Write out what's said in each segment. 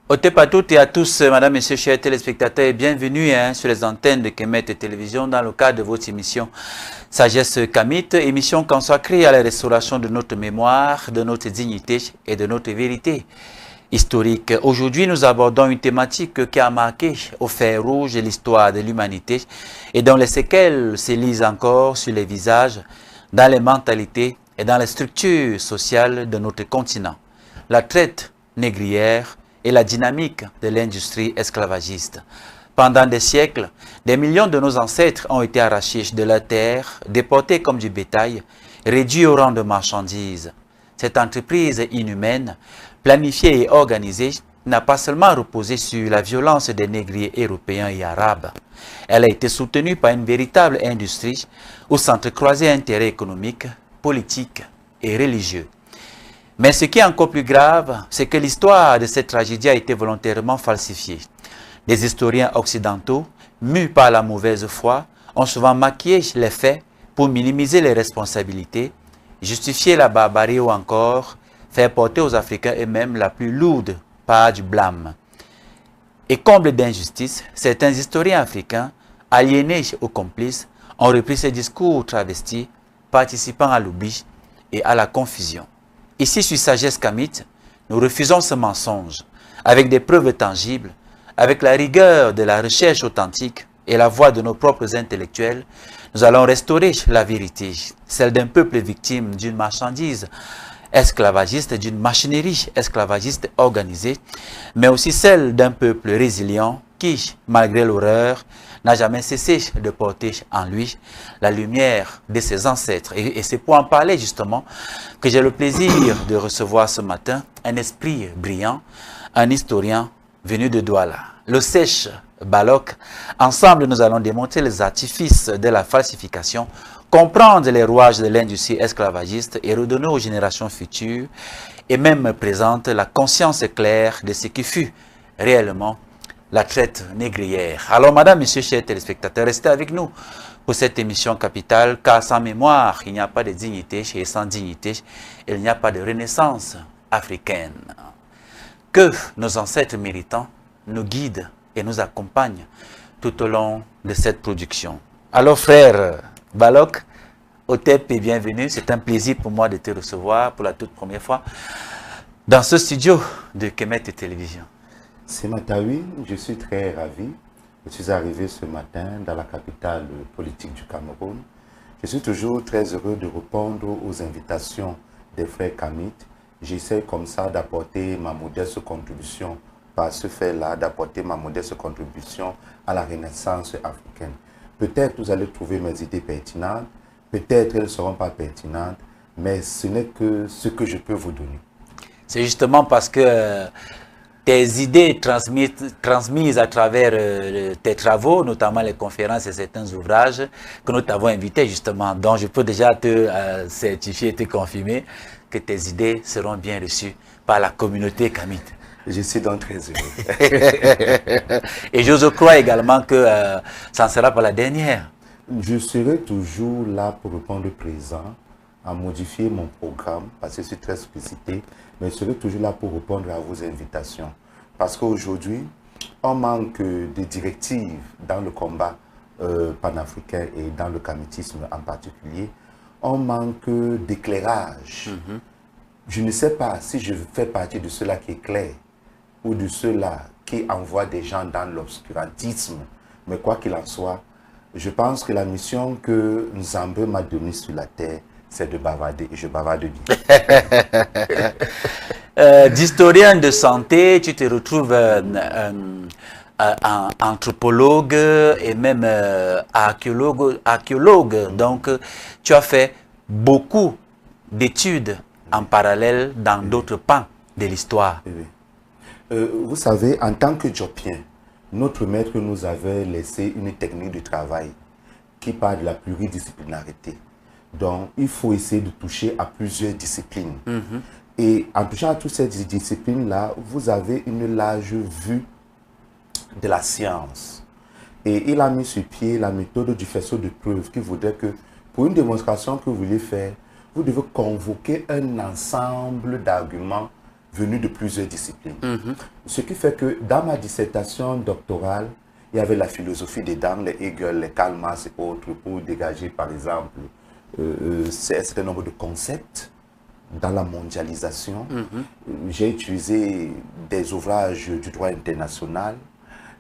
Otep à toutes et à tous, madame, messieurs, chers téléspectateurs, et bienvenue sur les antennes de Kemet Télévision dans le cadre de votre émission Sagesse Kamit, émission consacrée à la restauration de notre mémoire, de notre dignité et de notre vérité historique. Aujourd'hui, nous abordons une thématique qui a marqué au fer rouge l'histoire de l'humanité et dont les séquelles se lisent encore sur les visages, dans les mentalités et dans les structures sociales de notre continent. La traite négrière et la dynamique de l'industrie esclavagiste. Pendant des siècles, des millions de nos ancêtres ont été arrachés de leur terre, déportés comme du bétail, réduits au rang de marchandises. Cette entreprise inhumaine, planifiée et organisée, n'a pas seulement reposé sur la violence des négriers européens et arabes. Elle a été soutenue par une véritable industrie où s'entrecroisaient intérêts économiques, politiques et religieux. Mais ce qui est encore plus grave, c'est que l'histoire de cette tragédie a été volontairement falsifiée. Des historiens occidentaux, mus par la mauvaise foi, ont souvent maquillé les faits pour minimiser les responsabilités, justifier la barbarie ou encore faire porter aux Africains eux-mêmes la plus lourde part du blâme. Et comble d'injustice, certains historiens africains, aliénés ou complices, ont repris ces discours travestis, participant à l'oubli et à la confusion. Ici, sur Sagesse Kamit, nous refusons ce mensonge avec des preuves tangibles, avec la rigueur de la recherche authentique et la voix de nos propres intellectuels. Nous allons restaurer la vérité, celle d'un peuple victime d'une marchandise esclavagiste, d'une machinerie esclavagiste organisée, mais aussi celle d'un peuple résilient qui, malgré l'horreur, n'a jamais cessé de porter en lui la lumière de ses ancêtres. Et c'est pour en parler justement que j'ai le plaisir de recevoir ce matin un esprit brillant, un historien venu de Douala, le Sèche Balok. Ensemble, nous allons démontrer les artifices de la falsification, comprendre les rouages de l'industrie esclavagiste et redonner aux générations futures et même présentes la conscience claire de ce qui fut réellement la traite négrière. Alors, madame, monsieur, chers téléspectateurs, restez avec nous pour cette émission capitale, car sans mémoire, il n'y a pas de dignité, et sans dignité, il n'y a pas de renaissance africaine. Que nos ancêtres méritants nous guident et nous accompagnent tout au long de cette production. Alors, frère Balok, Otep et bienvenue. C'est un plaisir pour moi de te recevoir pour la toute première fois dans ce studio de Kemet Télévision. C'est Matawi, je suis très ravi. Je suis arrivé ce matin dans la capitale politique du Cameroun. Je suis toujours très heureux de répondre aux invitations des frères Kamit. J'essaie comme ça d'apporter ma modeste contribution, par ce fait-là, d'apporter ma modeste contribution à la renaissance africaine. Peut-être vous allez trouver mes idées pertinentes, peut-être elles ne seront pas pertinentes, mais ce n'est que ce que je peux vous donner. C'est justement parce que tes idées transmises à travers tes travaux, notamment les conférences et certains ouvrages que nous t'avons invité justement, dont je peux déjà te certifier et te confirmer que tes idées seront bien reçues par la communauté Kamit. Je suis donc très heureux. Et j'ose croire également que ça ne sera pas la dernière. Je serai toujours là pour répondre présent, à modifier mon programme, parce que je suis très sollicité, mais je serai toujours là pour répondre à vos invitations. Parce qu'aujourd'hui, on manque de directives dans le combat panafricain et dans le kamitisme en particulier. On manque d'éclairage. Je ne sais pas si je fais partie de ceux-là qui éclairent ou de ceux-là qui envoient des gens dans l'obscurantisme. Mais quoi qu'il en soit, je pense que la mission que Nzambe m'a donnée sur la terre, c'est de bavarder, et je bavarde bien. D'historien de santé, tu te retrouves anthropologue et même archéologue. Donc, tu as fait beaucoup d'études en parallèle dans d'autres pans de l'histoire. Vous savez, en tant que Diopien, notre maître nous avait laissé une technique de travail qui parle de la pluridisciplinarité. Donc, il faut essayer de toucher à plusieurs disciplines. Et en touchant à toutes ces disciplines-là, vous avez une large vue de la science. Et il a mis sur pied la méthode du faisceau de preuves qui voudrait que, pour une démonstration que vous voulez faire, vous devez convoquer un ensemble d'arguments venus de plusieurs disciplines. Ce qui fait que dans ma dissertation doctorale, il y avait la philosophie des dames, les Hegel, les Karl Marx et autres, pour dégager par exemple un certain nombre de concepts dans la mondialisation. J'ai utilisé des ouvrages du droit international,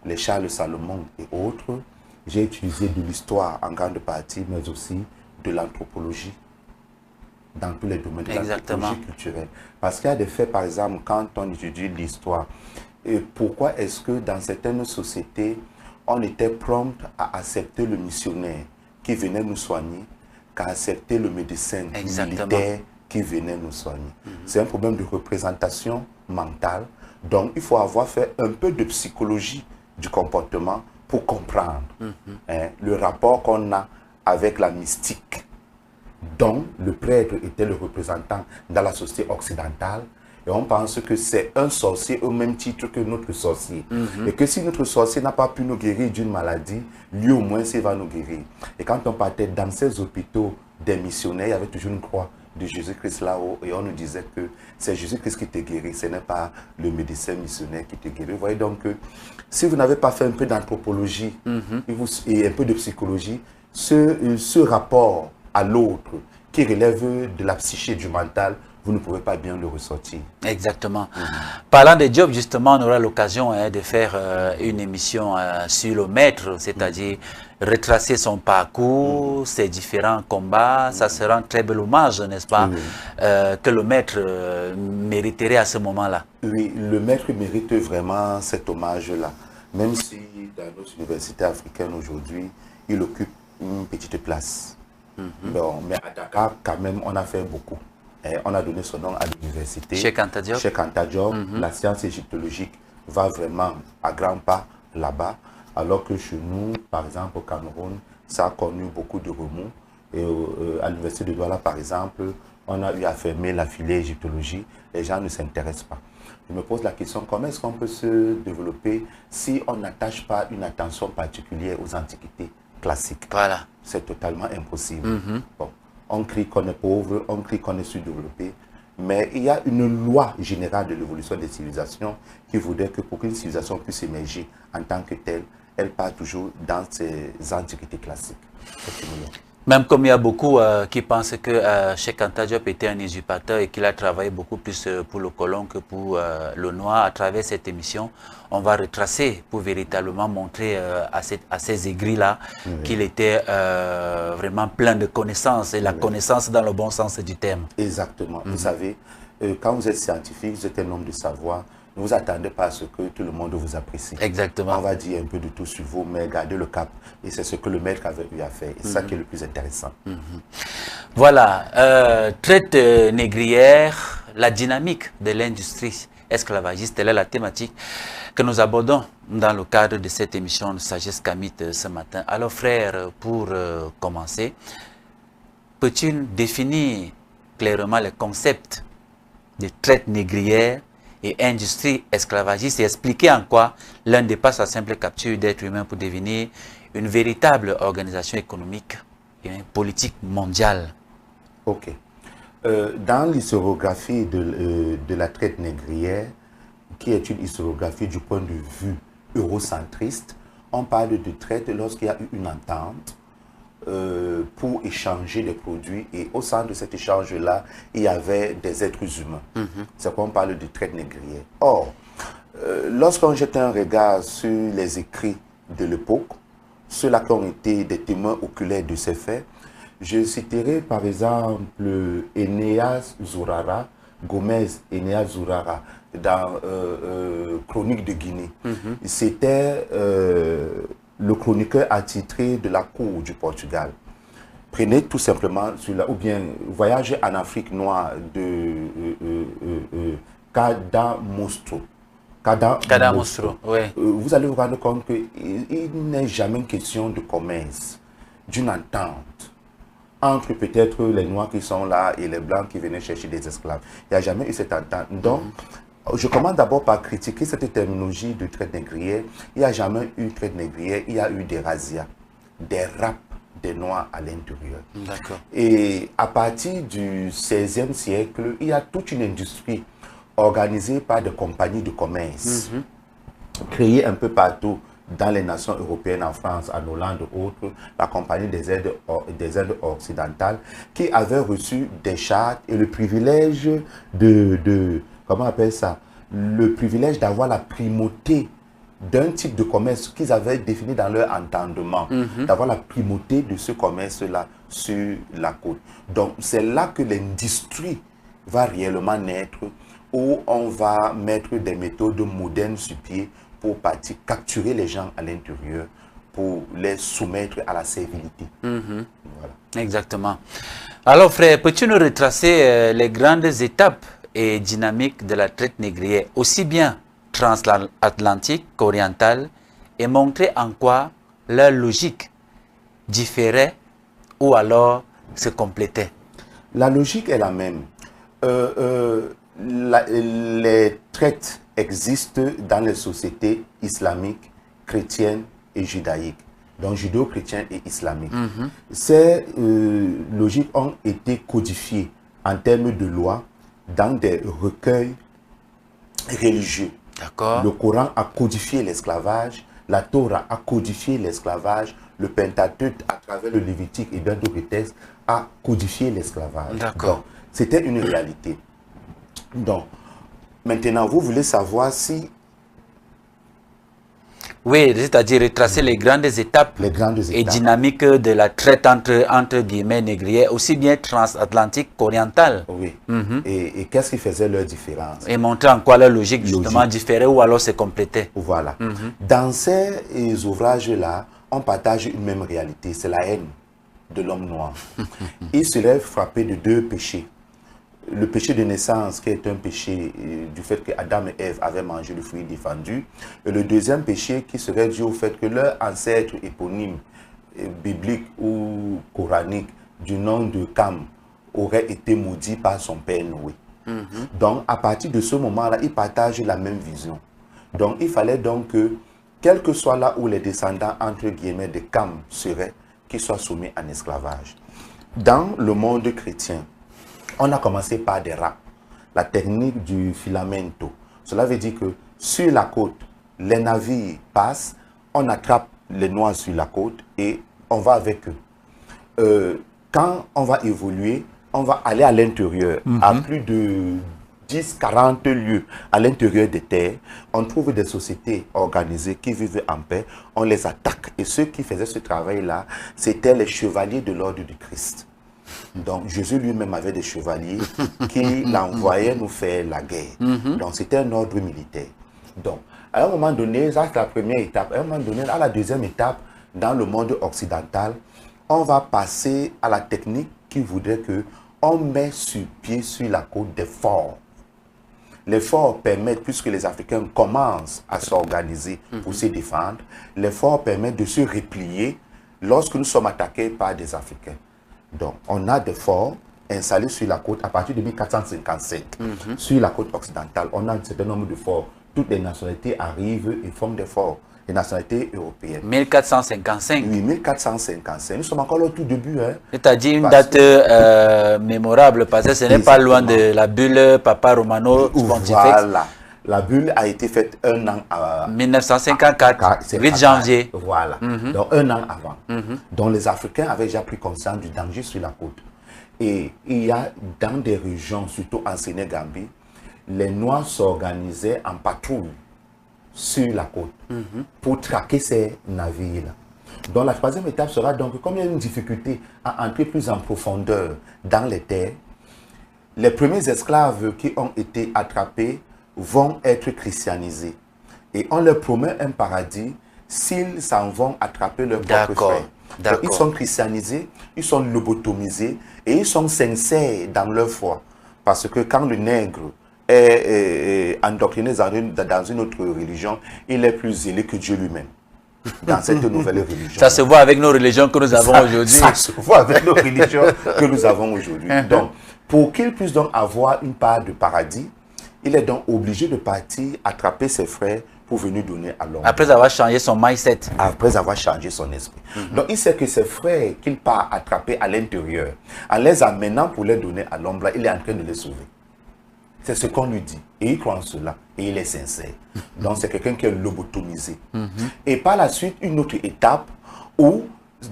les Charles Salomon et autres. J'ai utilisé de l'histoire en grande partie, mais aussi de l'anthropologie dans tous les domaines de l'anthropologie culturelle. Parce qu'il y a des faits, par exemple, quand on étudie l'histoire, pourquoi est-ce que dans certaines sociétés, on était prompt à accepter le missionnaire qui venait nous soigner qu'à accepter le médecin militaire qui venait nous soigner. C'est un problème de représentation mentale. Donc, il faut avoir fait un peu de psychologie du comportement pour comprendre le rapport qu'on a avec la mystique, dont le prêtre était le représentant dans la société occidentale. Et on pense que c'est un sorcier au même titre que notre sorcier. Et que si notre sorcier n'a pas pu nous guérir d'une maladie, lui au moins, il va nous guérir. Et quand on partait dans ces hôpitaux des missionnaires, il y avait toujours une croix de Jésus-Christ là-haut. Et on nous disait que c'est Jésus-Christ qui te guérit, ce n'est pas le médecin missionnaire qui te guérit. Vous voyez donc que si vous n'avez pas fait un peu d'anthropologie et un peu de psychologie, ce rapport à l'autre qui relève de la psyché et du mental, vous ne pouvez pas bien le ressortir. Exactement. Parlant des jobs, justement, on aura l'occasion de faire une émission sur le maître, c'est-à-dire retracer son parcours, ses différents combats. Ça sera un très bel hommage, n'est-ce pas, que le maître mériterait à ce moment-là. Oui, le maître mérite vraiment cet hommage-là. Même si dans nos universités africaines aujourd'hui, il occupe une petite place. Bon, mais à Dakar, quand même, on a fait beaucoup. On a donné son nom à l'université. Cheikh Anta Diop. Cheikh Anta Diop. La science égyptologique va vraiment à grands pas là-bas. Alors que chez nous, par exemple au Cameroun, ça a connu beaucoup de remous. Et à l'université de Douala, par exemple, on a eu à fermer la filière égyptologie. Les gens ne s'intéressent pas. Je me pose la question, comment est-ce qu'on peut se développer si on n'attache pas une attention particulière aux antiquités classiques? Voilà. C'est totalement impossible. Bon. On crie qu'on est pauvre, on crie qu'on est sous-développé, mais il y a une loi générale de l'évolution des civilisations qui voudrait que pour qu'une civilisation puisse émerger en tant que telle, elle part toujours dans ses antiquités classiques. Même comme il y a beaucoup qui pensent que Cheikh Anta Diop était un usurpateur et qu'il a travaillé beaucoup plus pour le colon que pour le noir, à travers cette émission, on va retracer pour véritablement montrer à ces aigris-là qu'il était vraiment plein de connaissances, et la connaissance dans le bon sens du terme. Exactement. Vous savez, quand vous êtes scientifique, vous êtes un homme de savoir, ne vous attendez pas à ce que tout le monde vous apprécie. Exactement. On va dire un peu de tout sur vous, mais gardez le cap. Et c'est ce que le maître avait eu à faire. Et c'est ça qui est le plus intéressant. Voilà. Traite négrière, la dynamique de l'industrie esclavagiste, telle est la thématique que nous abordons dans le cadre de cette émission de Sagesse Kamite ce matin. Alors frère, pour commencer, peux-tu définir clairement les concepts de traite négrière et industrie esclavagiste et expliquer en quoi l'un dépasse la simple capture d'êtres humains pour devenir une véritable organisation économique et politique mondiale? Ok. Dans l'historiographie de la traite négrière, qui est une historiographie du point de vue eurocentriste, on parle de traite lorsqu'il y a eu une entente pour échanger des produits, et au centre de cet échange-là, il y avait des êtres humains. C'est qu'on parle de traite négrière. Or, lorsqu'on jette un regard sur les écrits de l'époque, ceux-là qui ont été des témoins oculaires de ces faits, je citerai par exemple Enéas Zurara, Gomez Enéas Zurara, dans Chronique de Guinée. C'était le chroniqueur attitré de la cour du Portugal. Prenez tout simplement celui-là, ou bien Voyage en Afrique noire de Kadamostro. Kadamostro, oui. Vous allez vous rendre compte qu'il n'est jamais question de commerce, d'une entente entre peut-être les Noirs qui sont là et les Blancs qui venaient chercher des esclaves. Il n'y a jamais eu cette entente. Donc, je commence d'abord par critiquer cette terminologie de traite négrière. Il n'y a jamais eu traite négrière, il y a eu des razzias, des rapes des Noirs à l'intérieur. D'accord. Et à partir du XVIe siècle, il y a toute une industrie organisés par des compagnies de commerce, créées un peu partout dans les nations européennes, en France, en Hollande, autres, la compagnie des Indes occidentales, qui avaient reçu des chartes et le privilège comment on appelle ça, le privilège d'avoir la primauté d'un type de commerce qu'ils avaient défini dans leur entendement, d'avoir la primauté de ce commerce-là sur la côte. Donc, c'est là que l'industrie va réellement naître, où on va mettre des méthodes modernes sur pied pour capturer les gens à l'intérieur, pour les soumettre à la servilité. Voilà. Exactement. Alors, frère, peux-tu nous retracer les grandes étapes et dynamiques de la traite négrière, aussi bien transatlantique qu'orientale, et montrer en quoi leur logique différait ou alors se complétait? La logique est la même. Les traites existent dans les sociétés islamiques, chrétiennes et judaïques, donc judéo-chrétiennes et islamiques. Ces logiques ont été codifiées en termes de loi dans des recueils religieux. Le Coran a codifié l'esclavage, la Torah a codifié l'esclavage, le Pentateuque à travers le Lévitique et bien d'autres textes a codifié l'esclavage. C'était une réalité. Donc, maintenant, vous voulez savoir si... Oui, c'est-à-dire retracer les grandes étapes et dynamiques de la traite entre guillemets négrière, aussi bien transatlantique qu'orientale. Oui. Et qu'est-ce qui faisait leur différence? Et montrer en quoi leur logique justement différait ou alors se complétait. Voilà. Dans ces ouvrages-là, on partage une même réalité, c'est la haine de l'homme noir. Il serait frappé de deux péchés. Le péché de naissance, qui est un péché du fait que Adam et Ève avaient mangé le fruit défendu. Et le deuxième péché qui serait dû au fait que leur ancêtre éponyme, biblique ou coranique, du nom de Cam, aurait été maudit par son père Noé. Donc, à partir de ce moment-là, ils partagent la même vision. Donc, il fallait donc que, quel que soit là où les descendants, entre guillemets, de Cam seraient, qu'ils soient soumis en esclavage. Dans le monde chrétien, on a commencé par des râpes, la technique du filamento. Cela veut dire que sur la côte, les navires passent, on attrape les noirs sur la côte et on va avec eux. Quand on va évoluer, on va aller à l'intérieur, à plus de 10-40 lieues à l'intérieur des terres. On trouve des sociétés organisées qui vivent en paix, on les attaque. Et ceux qui faisaient ce travail-là, c'était les chevaliers de l'ordre du Christ. Donc, Jésus lui-même avait des chevaliers qui l'envoyaient nous faire la guerre. Donc, c'était un ordre militaire. Donc, à un moment donné, ça c'est la première étape. À un moment donné, à la deuxième étape, dans le monde occidental, on va passer à la technique qui voudrait qu'on met sur pied, sur la côte, des forts. Les forts permettent, puisque les Africains commencent à s'organiser pour se défendre, les forts permettent de se replier lorsque nous sommes attaqués par des Africains. Donc, on a des forts installés sur la côte à partir de 1457. Sur la côte occidentale, on a un certain nombre de forts. Toutes les nationalités arrivent et forment des forts. Les nationalités européennes. 1455. Oui, 1455. Nous sommes encore là au tout début. Hein, c'est-à-dire une date mémorable, parce que ce n'est pas loin de la bulle Papa Romano Pontifex. Voilà. La bulle a été faite un an avant. 1954, 8 janvier. Voilà. Donc, un an avant. Donc, les Africains avaient déjà pris conscience du danger sur la côte. Et il y a dans des régions, surtout en Sénégambie, les Noirs s'organisaient en patrouille sur la côte pour traquer ces navires-là. Donc, la troisième étape sera donc, comme il y a une difficulté à entrer plus en profondeur dans les terres, les premiers esclaves qui ont été attrapés vont être christianisés. Et on leur promet un paradis s'ils s'en vont attraper leurs propres frères. Donc, ils sont christianisés, ils sont lobotomisés et ils sont sincères dans leur foi. Parce que quand le nègre est endoctriné dans une autre religion, il est plus zélé que Dieu lui-même. Dans cette nouvelle religion. Ça se voit avec nos religions que nous avons aujourd'hui. Ça se voit avec nos religions que nous avons aujourd'hui. Donc, pour qu'il puisse donc avoir une part de paradis, il est donc obligé de partir attraper ses frères pour venir donner à l'homme. Après avoir changé son mindset. Après avoir changé son esprit. Donc, il sait que ses frères qu'il part attraper à l'intérieur, en les amenant pour les donner à l'homme, il est en train de les sauver. C'est ce qu'on lui dit. Et il croit en cela. Et il est sincère. Donc c'est quelqu'un qui est lobotomisé. Et par la suite, une autre étape où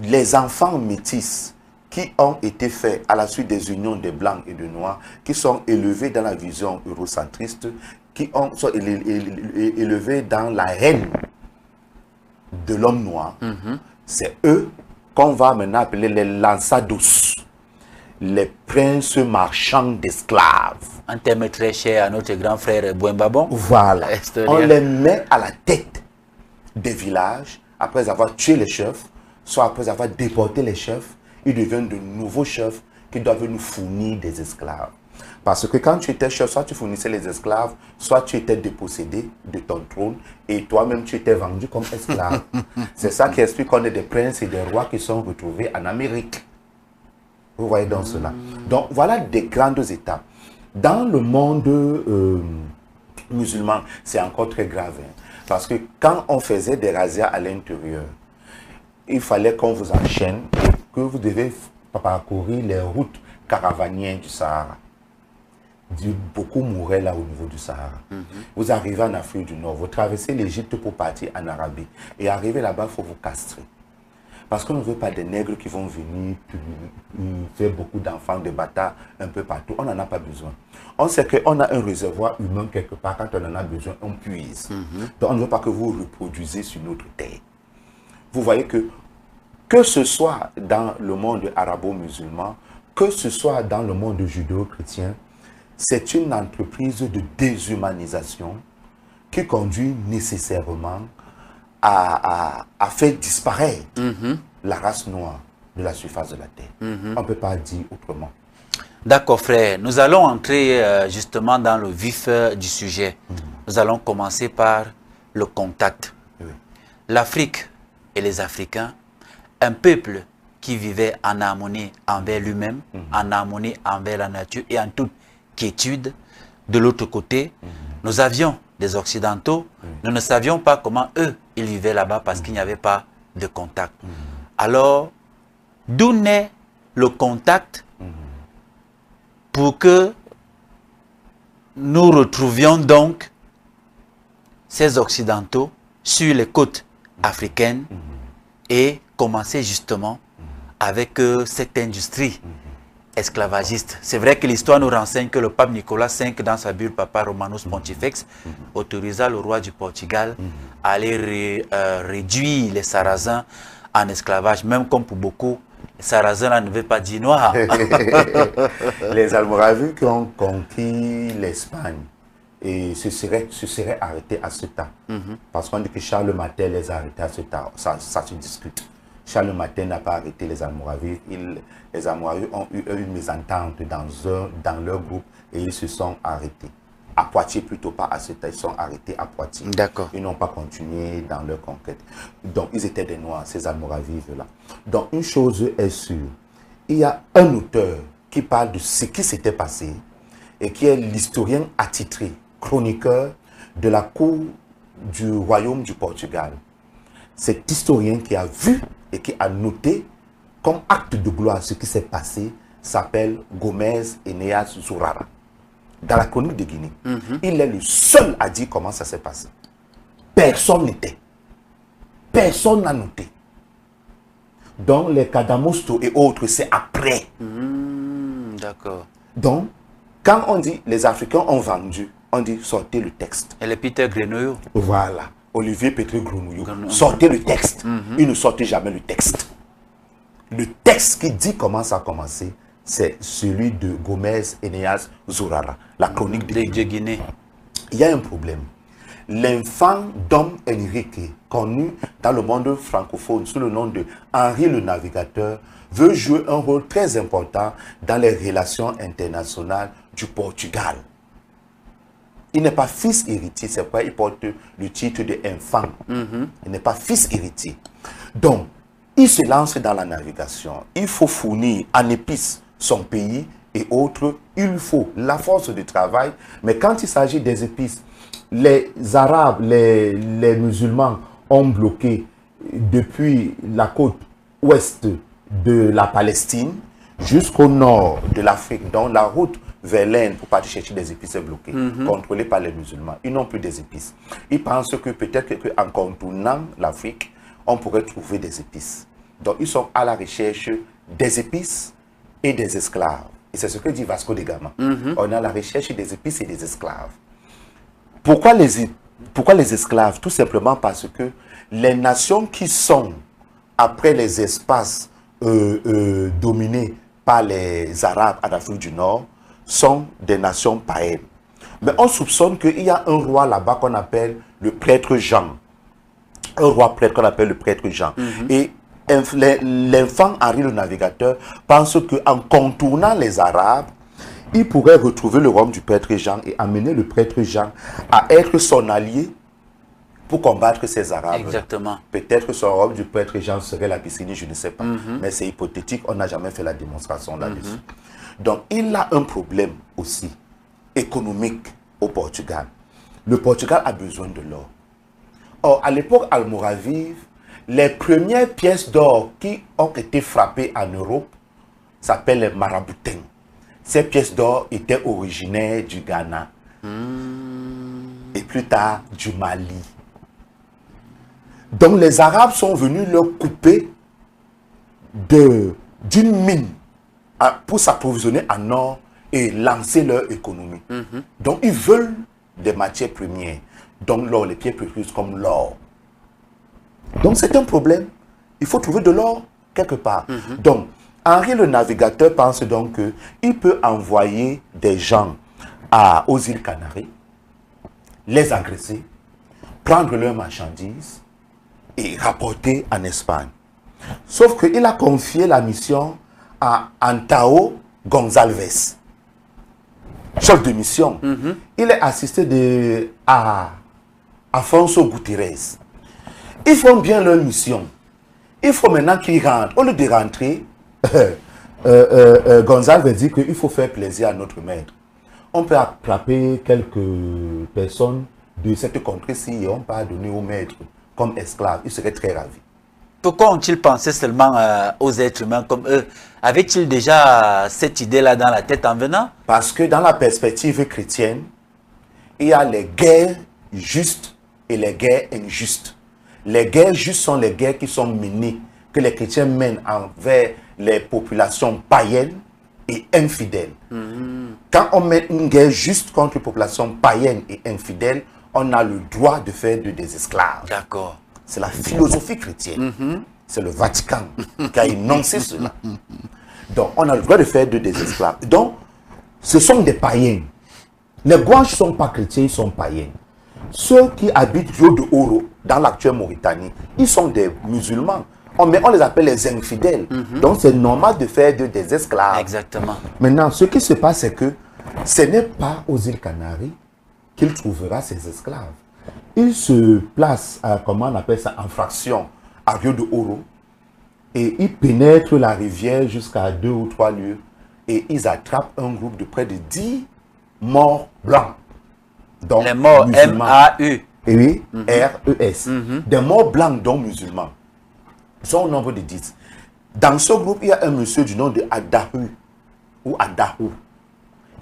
les enfants métis qui ont été faits à la suite des unions des Blancs et des Noirs, qui sont élevés dans la vision eurocentriste, qui sont élevés dans la haine de l'homme noir, c'est eux qu'on va maintenant appeler les lançados, les princes marchands d'esclaves. Un terme très cher à notre grand frère Bouembabon. Voilà. On les met à la tête des villages après avoir tué les chefs, soit après avoir déporté les chefs, ils deviennent de nouveaux chefs qui doivent nous fournir des esclaves. Parce que quand tu étais chef, soit tu fournissais les esclaves, soit tu étais dépossédé de ton trône et toi-même tu étais vendu comme esclave. C'est ça qui explique qu'on est des princes et des rois qui sont retrouvés en Amérique. Vous voyez donc cela. Donc voilà des grandes étapes. Dans le monde musulman, c'est encore très grave. Hein, parce que quand on faisait des razzias à l'intérieur, il fallait qu'on vous enchaîne et que vous devez parcourir les routes caravanières du Sahara. Beaucoup mouraient là au niveau du Sahara. Vous arrivez en Afrique du Nord, vous traversez l'Égypte pour partir en Arabie. Et arriver là-bas, il faut vous castrer. Parce qu'on ne veut pas des nègres qui vont venir faire beaucoup d'enfants, de bâtards un peu partout. On n'en a pas besoin. On sait qu'on a un réservoir humain quelque part. Quand on en a besoin, on puise. Donc on ne veut pas que vous reproduisez sur notre terre. Vous voyez que ce soit dans le monde arabo-musulman, que ce soit dans le monde judéo-chrétien, c'est une entreprise de déshumanisation qui conduit nécessairement à faire disparaître la race noire de la surface de la terre. On ne peut pas dire autrement. D'accord, frère. Nous allons entrer justement dans le vif du sujet. Nous allons commencer par le contact. Oui. L'Afrique et les Africains, un peuple qui vivait en harmonie envers lui-même, en harmonie envers la nature et en toute quiétude. De l'autre côté, nous avions des Occidentaux, nous ne savions pas comment eux, ils vivaient là-bas parce qu'il n'y avait pas de contact. Alors, d'où naît le contact pour que nous retrouvions donc ces Occidentaux sur les côtes africaines et commencer justement avec cette industrie esclavagiste. C'est vrai que l'histoire nous renseigne que le pape Nicolas V, dans sa bulle Papa Romanus Pontifex, autorisa le roi du Portugal à aller réduire les Sarrasins en esclavage, même comme pour beaucoup, les Sarrasins là ne veulent pas dire noir. Les Almoravides qui ont conquis l'Espagne et se seraient arrêtés à ce temps. Parce qu'on dit que Charles Martel les a arrêtés à ce temps. Ça se discute. Charles Martel n'a pas arrêté les Almoravides. Les Almoravides ont eu une mésentente dans leur groupe et ils se sont arrêtés. À Poitiers, plutôt pas à ce temps, ils sont arrêtés à Poitiers. D'accord. Ils n'ont pas continué dans leur conquête. Donc, ils étaient des Noirs, ces Almoravides-là. Donc, une chose est sûre, il y a un auteur qui parle de ce qui s'était passé et qui est l'historien attitré, chroniqueur de la cour du royaume du Portugal. Cet historien qui a vu et qui a noté comme acte de gloire ce qui s'est passé s'appelle Gomez Enéas Zurara. Dans la chronique de Guinée, il est le seul à dire comment ça s'est passé. Personne n'était. Personne n'a noté. Donc les Cadamosto et autres, c'est après. D'accord. Donc, quand on dit les Africains ont vendu, on dit sortez le texte. Et le Peter Grenouillot. Voilà. Olivier Pétré Grenouillot. Sortez le texte. Il ne sortait jamais le texte. Le texte qui dit comment ça a commencé, c'est celui de Gomez Enéas Zurara, la chronique de Guinée. Il y a un problème. L'infant Dom Enrique, connu dans le monde francophone sous le nom de Henri le Navigateur, veut jouer un rôle très important dans les relations internationales du Portugal. Il n'est pas fils héritier, c'est pourquoi il porte le titre d'infant. Il n'est pas fils héritier. Donc, il se lance dans la navigation. Il faut fournir en épices son pays et autres. Il faut la force de travail. Mais quand il s'agit des épices, les Arabes, les musulmans ont bloqué depuis la côte ouest de la Palestine jusqu'au nord de l'Afrique. Donc la route vers l'Inde pour partir chercher des épices bloquées, contrôlées par les musulmans. Ils n'ont plus des épices. Ils pensent que peut-être qu'en contournant l'Afrique, on pourrait trouver des épices. Donc, ils sont à la recherche des épices et des esclaves. Et c'est ce que dit Vasco de Gama. On est à la recherche des épices et des esclaves. Pourquoi les esclaves? Tout simplement parce que les nations qui sont après les espaces dominés par les Arabes en Afrique du Nord sont des nations païennes. Mais on soupçonne qu'il y a un roi là-bas qu'on appelle le prêtre Jean. Un roi prêtre qu'on appelle le prêtre Jean. Et l'enfant Henri le navigateur pense qu'en contournant les Arabes, il pourrait retrouver le royaume du prêtre Jean et amener le prêtre Jean à être son allié pour combattre ces Arabes. Exactement. Peut-être que son royaume du prêtre Jean serait l'Abyssinie, je ne sais pas. Mais c'est hypothétique, on n'a jamais fait la démonstration là-dessus. Donc, il a un problème aussi économique au Portugal. Le Portugal a besoin de l'or. Or, à l'époque almoravive, les premières pièces d'or qui ont été frappées en Europe s'appellent les maraboutins. Ces pièces d'or étaient originaires du Ghana et plus tard du Mali. Donc les Arabes sont venus leur couper d'une mine pour s'approvisionner en or et lancer leur économie. Donc ils veulent des matières premières, donc l'or, les pierres précieuses comme l'or. Donc c'est un problème. Il faut trouver de l'or quelque part. Donc Henri le navigateur pense donc qu'il peut envoyer des gens aux îles Canaries, les agresser, prendre leurs marchandises et rapporter en Espagne. Sauf qu'il a confié la mission à Antao Gonçalves, chef de mission. Il est assisté à Afonso Gutiérrez. Ils font bien leur mission. Il faut maintenant qu'ils rentrent. Au lieu de rentrer, Gonçalves dit qu'il faut faire plaisir à notre maître. On peut attraper quelques personnes de cette contrée-ci et on peut donner au maître comme esclaves. Il serait très ravi. Pourquoi ont-ils pensé seulement aux êtres humains comme eux? Avaient-ils déjà cette idée-là dans la tête en venant? Parce que dans la perspective chrétienne, il y a les guerres justes et les guerres injustes. Les guerres justes sont les guerres qui sont menées, que les chrétiens mènent envers les populations païennes et infidèles. Quand on mène une guerre juste contre les populations païennes et infidèles, on a le droit de faire des esclaves. D'accord. C'est la philosophie chrétienne. C'est le Vatican qui a énoncé cela. Donc, on a le droit de faire des esclaves. Donc, ce sont des païens. Les Guanches ne sont pas chrétiens, ils sont païens. Ceux qui habitent Rio de Oro, dans l'actuelle Mauritanie, ils sont des musulmans. Mais on les appelle les infidèles. Donc, c'est normal de faire des esclaves. Exactement. Maintenant, ce qui se passe, c'est que ce n'est pas aux îles Canaries qu'il trouvera ces esclaves. Il se place, comment on appelle ça, en fraction à Rio de Oro et ils pénètrent la rivière jusqu'à 2 ou 3 lieues et ils attrapent un groupe de près de 10 morts blancs. Donc, les morts M-A-U. Oui, R-E-S. Des morts blancs donc musulmans. Ils sont au nombre de 10. Dans ce groupe, il y a un monsieur du nom de Adahu ou Adahu.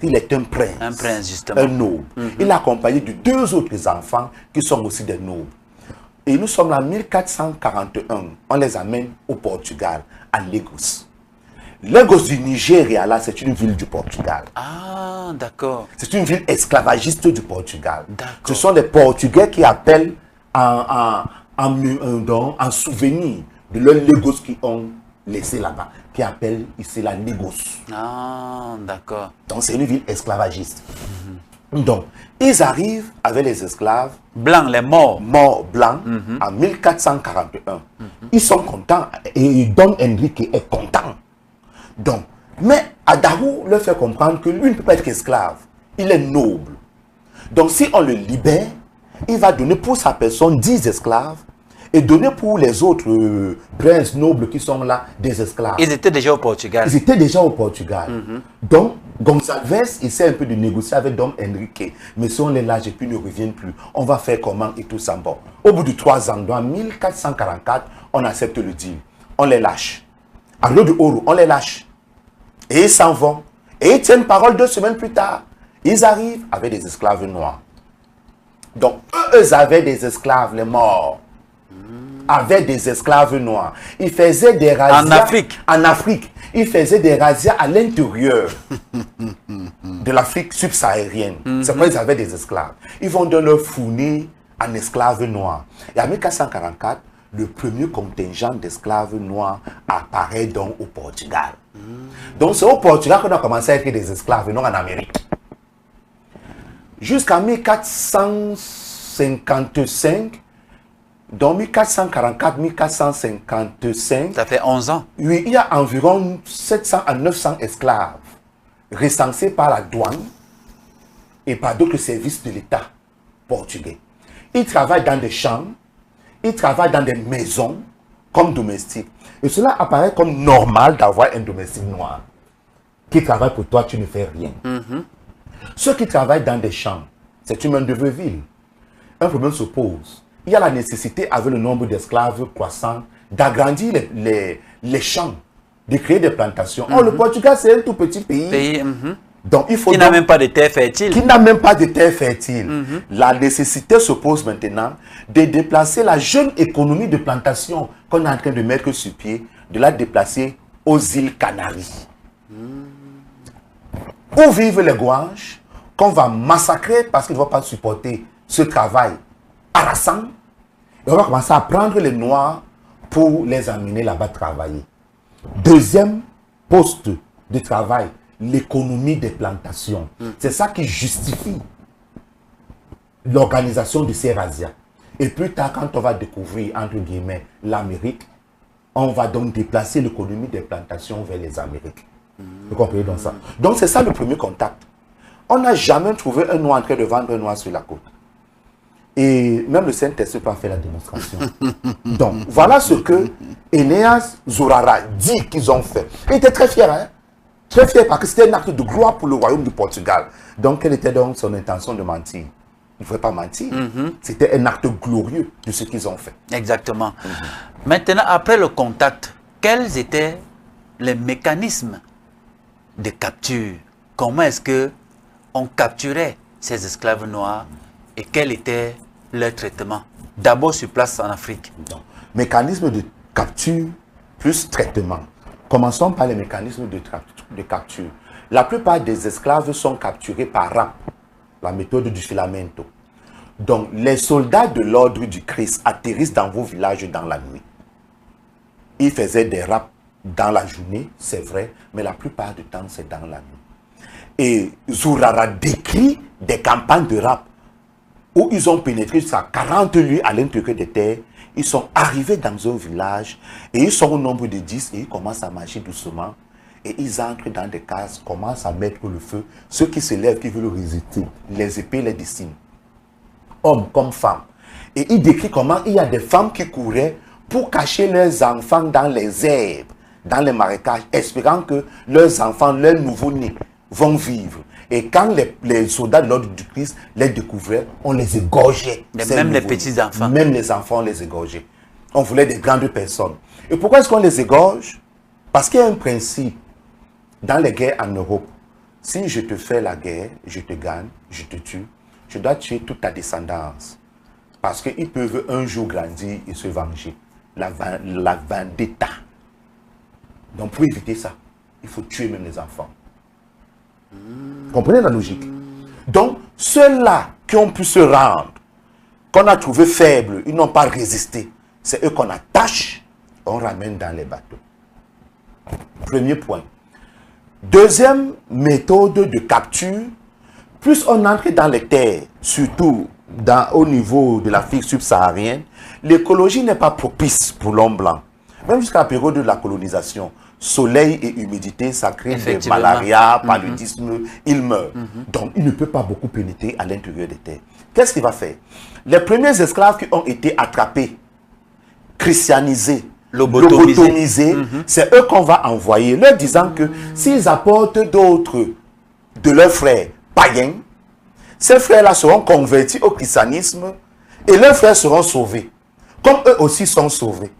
Il est un prince. Un prince, justement. Un noble. Il est accompagné de 2 autres enfants qui sont aussi des nobles. Et nous sommes en 1441. On les amène au Portugal, à Lagos. Lagos du Nigeria, là, c'est une ville du Portugal. Ah, d'accord. C'est une ville esclavagiste du Portugal. Ce D'accord. sont les Portugais qui appellent en souvenir de leur Lagos qu'ils ont laissé là-bas, qui appellent ici la Lagos. Ah, d'accord. Donc c'est une ville esclavagiste. Donc, ils arrivent avec les esclaves Blancs, les morts. morts blancs en 1441. Ils sont contents et Don Henrique est content. Donc, mais Adahu leur fait comprendre que lui ne peut pas être esclave. Il est noble. Donc, si on le libère, il va donner pour sa personne 10 esclaves et donner pour les autres princes nobles qui sont là des esclaves. Ils étaient déjà au Portugal. Ils étaient déjà au Portugal. Donc, Gonçalves essaie un peu de négocier avec Dom Henrique. Mais si on les lâche et puis ne reviennent plus, on va faire comment et tout ça. Bon, au bout de 3 ans, en 1444, on accepte le deal. On les lâche. À l'eau de Oro, on les lâche. Et ils s'en vont. Et ils tiennent parole 2 semaines plus tard. Ils arrivent avec des esclaves noirs. Donc, eux avaient des esclaves, les morts. Avaient des esclaves noirs. Ils faisaient des razzias. En Afrique. En Afrique. Ils faisaient des razzias à l'intérieur de l'Afrique subsaharienne. C'est pourquoi ils avaient des esclaves. Ils vont donc leur fournir un esclave noir. Et en 1444, le premier contingent d'esclaves noirs apparaît donc au Portugal. Donc c'est au Portugal qu'on a commencé à écrire des esclaves, non en Amérique. Jusqu'en 1455, dans 1444-1455, ça fait 11 ans. Oui, il y a environ 700 à 900 esclaves recensés par la douane et par d'autres services de l'État portugais. Ils travaillent dans des champs, ils travaillent dans des maisons comme domestiques. Et cela apparaît comme normal d'avoir un domestique noir qui travaille pour toi, tu ne fais rien. Ceux qui travaillent dans des champs, c'est une main-d'œuvre ville. Un problème se pose. Il y a la nécessité, avec le nombre d'esclaves croissant, d'agrandir les champs, de créer des plantations. Or, le Portugal, c'est un tout petit pays. Donc, il faut qui n'a même pas de terre fertile. Qui n'a même pas de terre fertile. La nécessité se pose maintenant de déplacer la jeune économie de plantation qu'on est en train de mettre sur pied, de la déplacer aux îles Canaries. Où vivent les Gouanches, qu'on va massacrer parce qu'ils ne vont pas supporter ce travail harassant. Et on va commencer à prendre les Noirs pour les amener là-bas travailler. Deuxième poste de travail, l'économie des plantations. C'est ça qui justifie l'organisation de ces razzias. Et plus tard, quand on va découvrir, entre guillemets, l'Amérique, on va donc déplacer l'économie des plantations vers les Amériques. Vous comprenez donc ça? Donc c'est ça le premier contact. On n'a jamais trouvé un noir en train de vendre un noir sur la côte. Et même le Saint-Esprit peut faire la démonstration. Donc, voilà ce que Enéas Zourara dit qu'ils ont fait. Il était très fier, hein? Très fier parce que c'était un acte de gloire pour le royaume du Portugal. Donc, quelle était donc son intention de mentir? Il ne fallait pas mentir. C'était un acte glorieux de ce qu'ils ont fait. Exactement. Maintenant, après le contact, quels étaient les mécanismes de capture? Comment est-ce qu'on capturait ces esclaves noirs et quel était leur traitement? D'abord sur place en Afrique. Donc, mécanisme de capture plus traitement. Commençons par les mécanismes de capture. La plupart des esclaves sont capturés par rap, la méthode du filamento. Donc, les soldats de l'ordre du Christ atterrissent dans vos villages dans la nuit. Ils faisaient des raps dans la journée, c'est vrai, mais la plupart du temps, c'est dans la nuit. Et Zourara décrit des campagnes de rap où ils ont pénétré jusqu'à 40 lieues à l'intérieur des terres. Ils sont arrivés dans un village et ils sont au nombre de 10 et ils commencent à marcher doucement. Et ils entrent dans des cases, commencent à mettre le feu. Ceux qui se lèvent, qui veulent résister, les épées les dessinent. Hommes comme femmes. Et il décrit comment il y a des femmes qui couraient pour cacher leurs enfants dans les herbes, dans les marécages, espérant que leurs enfants, leurs nouveau-nés, vont vivre. Et quand les soldats de l'ordre du Christ les découvraient, on les égorgeait. Même les petits-enfants. Même les enfants, on les égorgeait. On voulait des grandes personnes. Et pourquoi est-ce qu'on les égorge? Parce qu'il y a un principe dans les guerres en Europe. Si je te fais la guerre, je te gagne, je te tue, je dois tuer toute ta descendance. Parce qu'ils peuvent un jour grandir et se venger. La vendetta. Donc pour éviter ça, il faut tuer même les enfants. Comprenez la logique? Donc, ceux-là qui ont pu se rendre, qu'on a trouvé faibles, ils n'ont pas résisté. C'est eux qu'on attache, on ramène dans les bateaux. Premier point. Deuxième méthode de capture, plus on entre dans les terres, surtout au niveau de l'Afrique subsaharienne, l'écologie n'est pas propice pour l'homme blanc. Même jusqu'à la période de la colonisation, soleil et humidité, ça crée des malarias, paludisme, il meurt. Donc, il ne peut pas beaucoup pénétrer à l'intérieur des terres. Qu'est-ce qu'il va faire? Les premiers esclaves qui ont été attrapés, christianisés, lobotomisés, c'est eux qu'on va envoyer, leur disant que s'ils apportent d'autres de leurs frères païens, ces frères-là seront convertis au christianisme et leurs frères seront sauvés, comme eux aussi sont sauvés.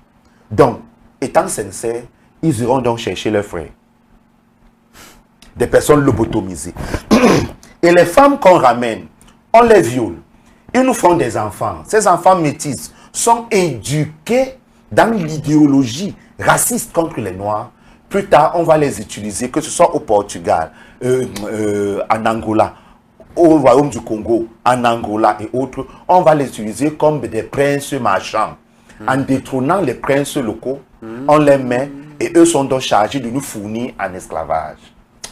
Donc, étant sincères, ils iront donc chercher leurs frères. des personnes lobotomisées. Et les femmes qu'on ramène, on les viole. Ils nous font des enfants. Ces enfants métis sont éduqués dans l'idéologie raciste contre les Noirs. Plus tard, on va les utiliser, que ce soit au Portugal, en Angola, au Royaume du Congo, en Angola et autres. On va les utiliser comme des princes marchands. En détrônant les princes locaux, on les met et eux sont donc chargés de nous fournir en esclavage,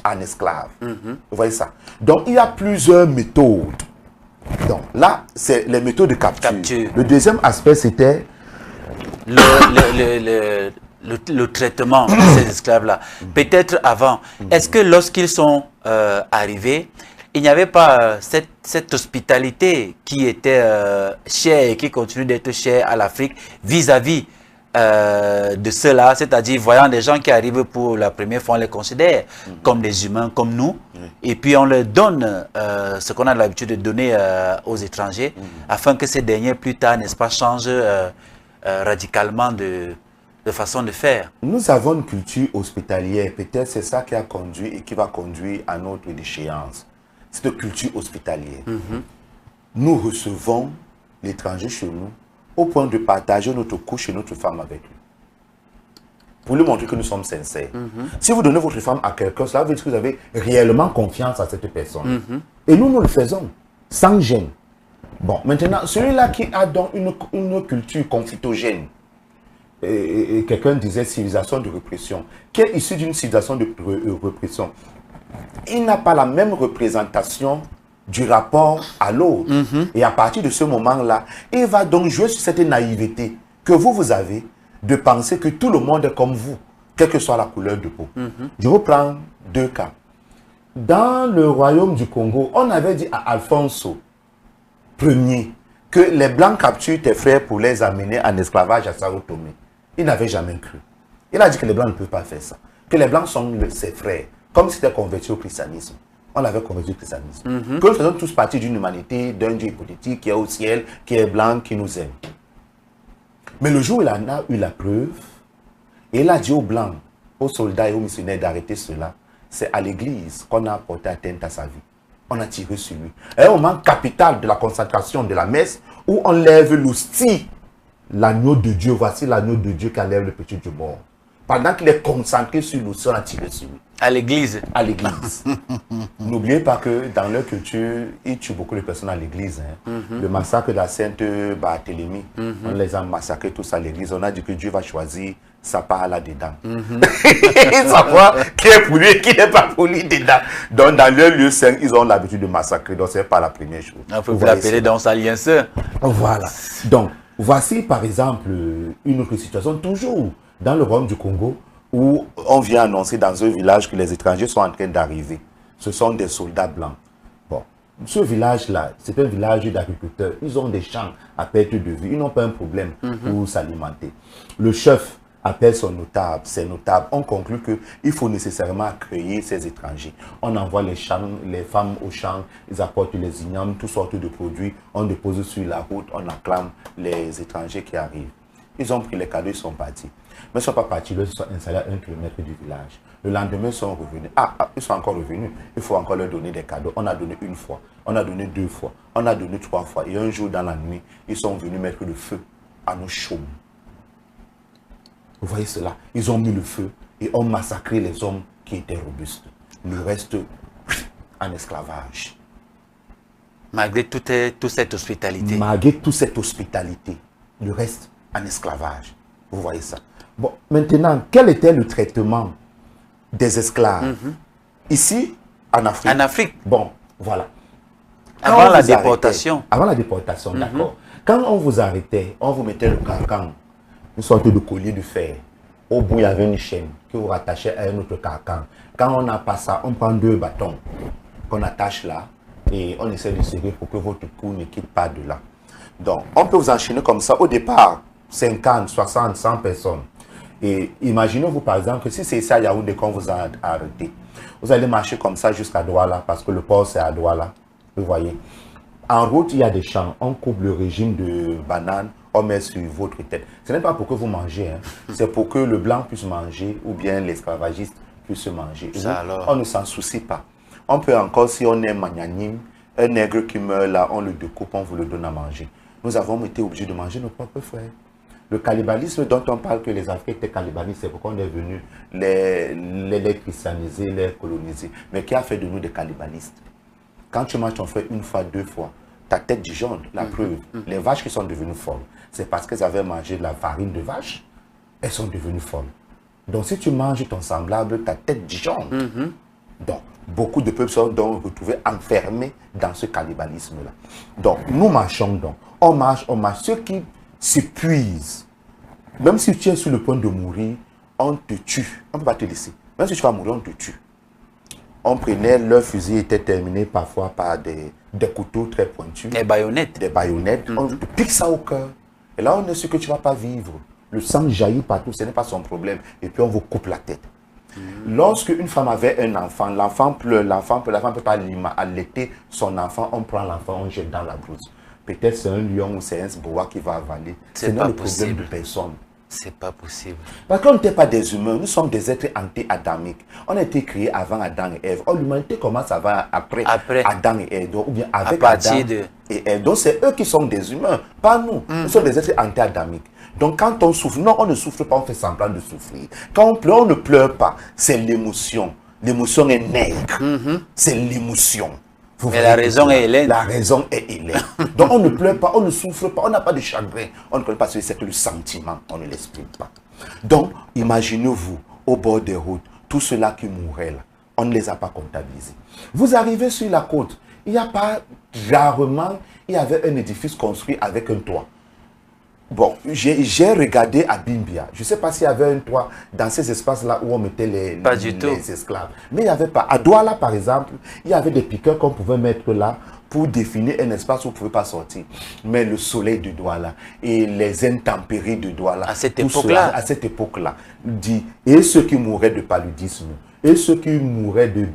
en esclaves. Vous voyez ça? Donc, il y a plusieurs méthodes. Donc, là, c'est les méthodes de capture. Le deuxième aspect, c'était le traitement de ces esclaves-là. Peut-être avant, est-ce que lorsqu'ils sont arrivés, il n'y avait pas cette hospitalité qui était chère et qui continue d'être chère à l'Afrique vis-à-vis de ceux-là, c'est-à-dire voyant des gens qui arrivent pour la première fois, on les considère comme des humains comme nous, et puis on leur donne ce qu'on a l'habitude de donner aux étrangers, afin que ces derniers plus tard, n'est-ce pas, changent radicalement de façon de faire. Nous avons une culture hospitalière, peut-être c'est ça qui a conduit et qui va conduire à notre déchéance. Cette culture hospitalière. Nous recevons l'étranger chez nous au point de partager notre couche et notre femme avec lui. Pour lui montrer que nous sommes sincères. Si vous donnez votre femme à quelqu'un, cela veut dire que vous avez réellement confiance à cette personne. Et nous, nous le faisons, sans gêne. Bon, maintenant, celui-là qui a donc une culture conflictogène, et quelqu'un disait civilisation de répression, qui est issu d'une civilisation de répression, il n'a pas la même représentation du rapport à l'autre. Et à partir de ce moment-là, il va donc jouer sur cette naïveté que vous avez de penser que tout le monde est comme vous, quelle que soit la couleur de peau. Je vous prends deux cas. Dans le royaume du Congo, on avait dit à Alfonso Ier que les Blancs capturent tes frères pour les amener en esclavage à Sao Tomé. Il n'avait jamais cru. Il a dit que les Blancs ne peuvent pas faire ça. Que les Blancs sont ses frères. Comme si c'était converti au christianisme. On l'avait converti au christianisme. Que nous faisons tous partie d'une humanité, d'un Dieu hypothétique qui est au ciel, qui est blanc, qui nous aime. Mais le jour où il en a eu la preuve, et il a dit aux Blancs, aux soldats et aux missionnaires d'arrêter cela, c'est à l'église qu'on a porté atteinte à sa vie. On a tiré sur lui. À un moment capital de la concentration de la messe, où on lève l'hostie, l'agneau de Dieu, voici l'agneau de Dieu qui enlève le péché du mort. Pendant qu'il est concentré sur l'hostie, on a tiré sur lui. À l'église. À l'église. N'oubliez pas que dans leur culture, ils tuent beaucoup de personnes à l'église. Le massacre de la Sainte Barthélemy, on les a massacrés tous à l'église. On a dit que Dieu va choisir sa part là-dedans. Savoir qui est pour lui et qui n'est pas pour lui dedans. Donc dans leur lieu saint, ils ont l'habitude de massacrer. Donc ce n'est pas la première chose. On peut vous l'appeler dans sa alliance. Voilà. Donc voici par exemple une autre situation, toujours dans le royaume du Congo, où on vient annoncer dans un village que les étrangers sont en train d'arriver. Ce sont des soldats blancs. Bon, ce village-là, c'est un village d'agriculteurs. Ils ont des champs à perte de vue. Ils n'ont pas un problème pour s'alimenter. Le chef appelle son notable, ses notables. On conclut qu'il faut nécessairement accueillir ces étrangers. On envoie les femmes au champ, ils apportent les ignames, toutes sortes de produits. On dépose sur la route, on acclame les étrangers qui arrivent. Ils ont pris les cadeaux, ils sont partis. Mais ils ne sont pas partis, ils sont installés à 1 kilomètre du village. Le lendemain, ils sont revenus. Ils sont encore revenus. Il faut encore leur donner des cadeaux. On a donné une fois, on a donné deux fois, on a donné trois fois. Et un jour dans la nuit, ils sont venus mettre le feu à nos chaumes. Vous voyez cela? Ils ont mis le feu et ont massacré les hommes qui étaient robustes. Le reste en esclavage. Malgré toute cette hospitalité. Malgré toute cette hospitalité. Le reste en esclavage. Vous voyez ça? Bon, maintenant, quel était le traitement des esclaves ici, en Afrique? En Afrique? Bon, voilà. Avant la déportation. Avant la déportation, d'accord. Quand on vous arrêtait, on vous mettait le carcan, une sorte de collier de fer. Au bout, il y avait une chaîne que vous rattachez à un autre carcan. Quand on n'a pas ça, on prend deux bâtons qu'on attache là et on essaie de serrer pour que votre cou ne quitte pas de là. Donc, on peut vous enchaîner comme ça. Au départ, 50, 60, 100 personnes. Et imaginez-vous par exemple que si c'est ici à Yaoundé qu'on vous a arrêté, vous allez marcher comme ça jusqu'à Douala parce que le port c'est à Douala. Vous voyez. En route, il y a des champs. On coupe le régime de bananes, on met sur votre tête. Ce n'est pas pour que vous mangez, c'est pour que le blanc puisse manger ou bien l'esclavagiste puisse manger. Ça, Vous, on ne s'en soucie pas. On peut encore, si on est magnanime, un nègre qui meurt là, on le découpe, on vous le donne à manger. Nous avons été obligés de manger nos propres frères. Le cannibalisme dont on parle que les Africains étaient cannibalistes, c'est pourquoi on est venu les christianiser, les coloniser. Mais qui a fait de nous des cannibalistes? Quand tu manges ton frère une fois, deux fois, ta tête dijonne, la preuve. Les vaches qui sont devenues folles, c'est parce qu'elles avaient mangé de la farine de vache, elles sont devenues folles. Donc si tu manges ton semblable, ta tête dijonne. Donc, beaucoup de peuples sont donc retrouvés enfermés dans ce cannibalisme-là. Donc, nous marchons donc. On marche. Ceux qui s'épuisent, même si tu es sur le point de mourir, on te tue. On ne peut pas te laisser. Même si tu vas mourir, on te tue. On prenait, leur fusil était terminé parfois par des couteaux très pointus. Des baïonnettes. Des baïonnettes. On te pique ça au cœur. Et là, on est sûr que tu ne vas pas vivre. Le sang jaillit partout, ce n'est pas son problème. Et puis, on vous coupe la tête. Lorsque une femme avait un enfant, l'enfant pleure, la femme ne peut pas allaiter son enfant, on prend l'enfant, on jette dans la brousse. Peut-être c'est un lion ou c'est un boa qui va avaler. Ce n'est le problème de personne. C'est pas possible. Parce qu'on n'était pas des humains, nous sommes des êtres anté-adamiques. On a été créés avant Adam et Ève. Oh, l'humanité commence après Adam et Ève, ou bien avec Adam et Ève. Donc c'est eux qui sont des humains, pas nous. Nous sommes des êtres anté-adamiques. Donc quand on souffre, non, on ne souffre pas, on fait semblant de souffrir. Quand on pleure, on ne pleure pas. C'est l'émotion. L'émotion est nègre. C'est l'émotion. Mais la raison est Hélène. La raison est Hélène. Donc on ne pleure pas, on ne souffre pas, on n'a pas de chagrin. On ne connaît pas ce que c'est que le sentiment, on ne l'exprime pas. Donc imaginez-vous, au bord des routes, tous ceux-là qui mouraient là, on ne les a pas comptabilisés. Vous arrivez sur la côte, il n'y a pas, rarement, il y avait un édifice construit avec un toit. Bon, j'ai regardé à Bimbia. Je ne sais pas s'il y avait un toit dans ces espaces-là où on mettait les esclaves. Mais il n'y avait pas. À Douala, par exemple, il y avait des piqueurs qu'on pouvait mettre là pour définir un espace où on ne pouvait pas sortir. Mais le soleil de Douala et les intempéries de Douala, à cette époque-là, dit, et ceux qui mouraient de paludisme, et ceux qui mouraient de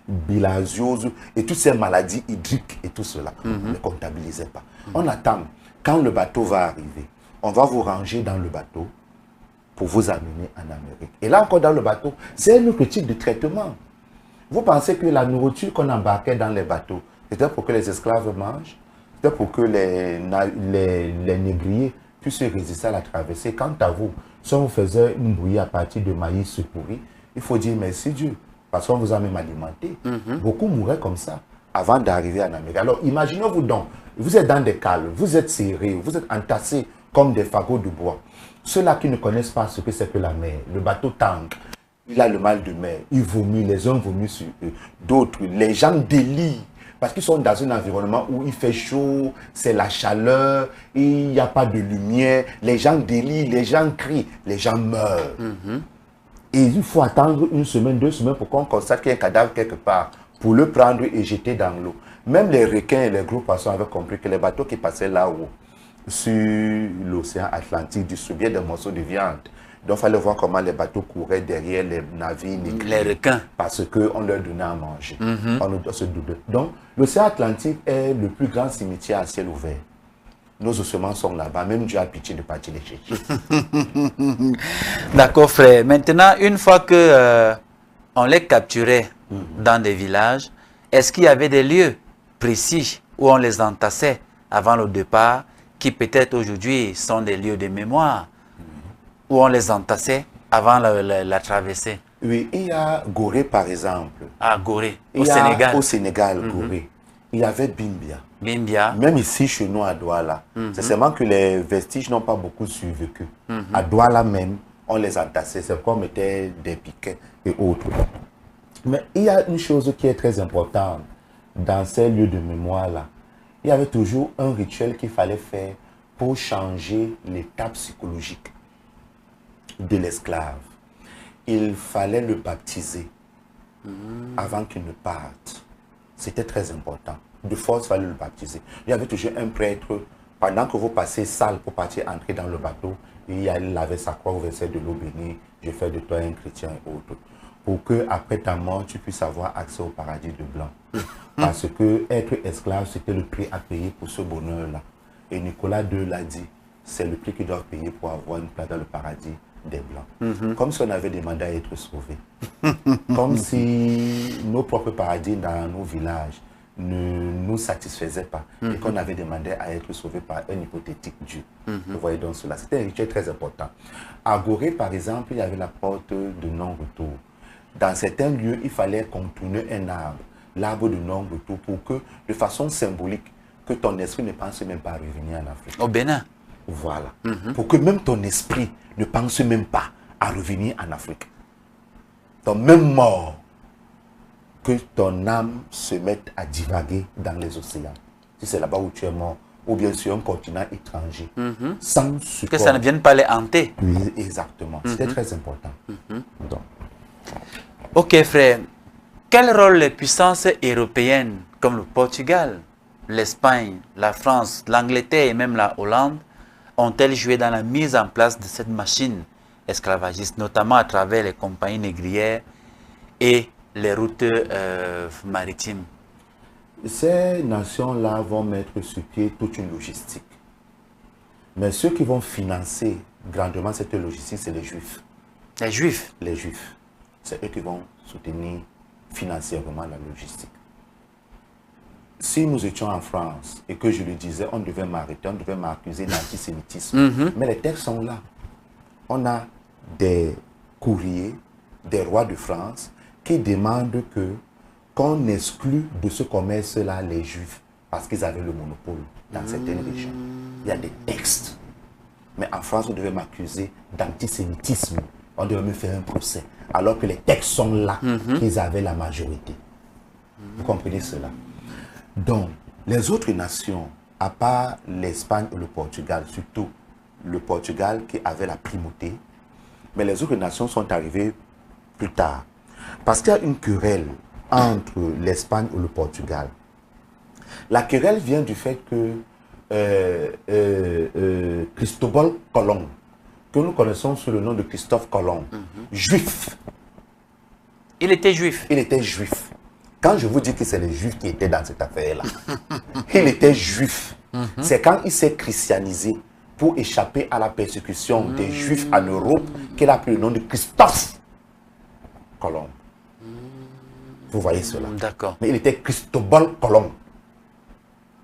bilharziose et toutes ces maladies hydriques et tout cela, on ne les comptabilisait pas. On attend. Quand le bateau va arriver, on va vous ranger dans le bateau pour vous amener en Amérique. Et là encore dans le bateau, c'est un autre type de traitement. Vous pensez que la nourriture qu'on embarquait dans les bateaux, c'était pour que les esclaves mangent, c'était pour que les négriers puissent résister à la traversée. Quant à vous, si on vous faisait une bouillie à partir de maïs pourri, il faut dire merci Dieu, parce qu'on vous a même alimenté. Beaucoup mouraient comme ça avant d'arriver en Amérique. Alors imaginez-vous donc, vous êtes dans des cales, vous êtes serrés, vous êtes entassés comme des fagots de bois. Ceux-là qui ne connaissent pas ce que c'est que la mer, le bateau tangue, il a le mal de mer, il vomit, les uns vomissent sur eux, d'autres, les gens délirent, parce qu'ils sont dans un environnement où il fait chaud, c'est la chaleur, il n'y a pas de lumière, les gens délirent, les gens crient, les gens meurent. Et il faut attendre une semaine, 2 semaines pour qu'on constate qu'il y a un cadavre quelque part, pour le prendre et jeter dans l'eau. Même les requins et les gros poissons avaient compris que les bateaux qui passaient là-haut, sur l'océan Atlantique, distribuaient des morceaux de viande. Donc il fallait voir comment les bateaux couraient derrière les navires négriers. Les requins. Parce qu'on leur donnait à manger. On doit se douter. Donc l'océan Atlantique est le plus grand cimetière à ciel ouvert. Nos ossements sont là-bas. Même Dieu a pitié de partir les chercher. D'accord, frère. Maintenant, une fois que on les capturait dans des villages, est-ce qu'il y avait des lieux précis où on les entassait avant le départ, qui peut-être aujourd'hui sont des lieux de mémoire, où on les entassait avant la traversée? Oui, il y a Gorée par exemple. Ah, Gorée, au Sénégal. Au Sénégal, Gorée. Il y avait Bimbia. Bimbia. Même ici, chez nous, à Douala. C'est seulement que les vestiges n'ont pas beaucoup survécu. À Douala même, on les entassait. C'est pourquoi on mettait des piquets et autres. Mais il y a une chose qui est très importante dans ces lieux de mémoire-là. Il y avait toujours un rituel qu'il fallait faire pour changer l'état psychologique de l'esclave. Il fallait le baptiser avant qu'il ne parte. C'était très important. De force, il fallait le baptiser. Il y avait toujours un prêtre, pendant que vous passez salle pour partir entrer dans le bateau, il allait laver sa croix, vous versez de l'eau bénie, je fais de toi un chrétien et autres. Pour que après ta mort, tu puisses avoir accès au paradis de blanc. Parce que être esclave, c'était le prix à payer pour ce bonheur-là. Et Nicolas II l'a dit, c'est le prix qu'ils doivent payer pour avoir une place dans le paradis des Blancs. Comme si on avait demandé à être sauvés. Comme si nos propres paradigmes dans nos villages ne nous satisfaisaient pas et qu'on avait demandé à être sauvés par un hypothétique Dieu. Vous voyez donc cela. C'était un rituel très important. À Gorée, par exemple, il y avait la porte de non-retour. Dans certains lieux, il fallait contourner un arbre, l'arbre de non-retour, pour que, de façon symbolique, que ton esprit ne pense même pas à revenir en Afrique. Au Bénin. Voilà. Pour que même ton esprit ne pense même pas à revenir en Afrique. Donc même mort, que ton âme se mette à divaguer dans les océans. Si c'est là-bas où tu es mort, ou bien sur un continent étranger, sans support. Que ça ne vienne pas les hanter. Oui, exactement. C'était très important. Donc. Ok, frère. Quel rôle les puissances européennes comme le Portugal, l'Espagne, la France, l'Angleterre et même la Hollande ont-elles joué dans la mise en place de cette machine esclavagiste, notamment à travers les compagnies négrières et les routes maritimes? Ces nations-là vont mettre sur pied toute une logistique. Mais ceux qui vont financer grandement cette logistique, c'est les Juifs. Les Juifs? Les Juifs. C'est eux qui vont soutenir financièrement la logistique. Si nous étions en France et que je le disais, on devait m'arrêter, on devait m'accuser d'antisémitisme. Mais les textes sont là. On a des courriers des rois de France qui demandent qu'on exclue de ce commerce-là les Juifs parce qu'ils avaient le monopole dans certaines régions. Il y a des textes. Mais en France, on devait m'accuser d'antisémitisme. On devait me faire un procès. Alors que les textes sont là, qu'ils avaient la majorité. Vous comprenez cela? Donc, les autres nations, à part l'Espagne et le Portugal, surtout le Portugal qui avait la primauté, mais les autres nations sont arrivées plus tard. Parce qu'il y a une querelle entre l'Espagne et le Portugal. La querelle vient du fait que Cristobal Colomb, que nous connaissons sous le nom de Christophe Colomb, juif. Il était juif. Il était juif. Quand je vous dis que c'est les juifs qui étaient dans cette affaire-là, il était juif. C'est quand il s'est christianisé pour échapper à la persécution des juifs en Europe qu'il a pris le nom de Christophe Colomb. Vous voyez cela. D'accord. Mais il était Cristobal Colomb.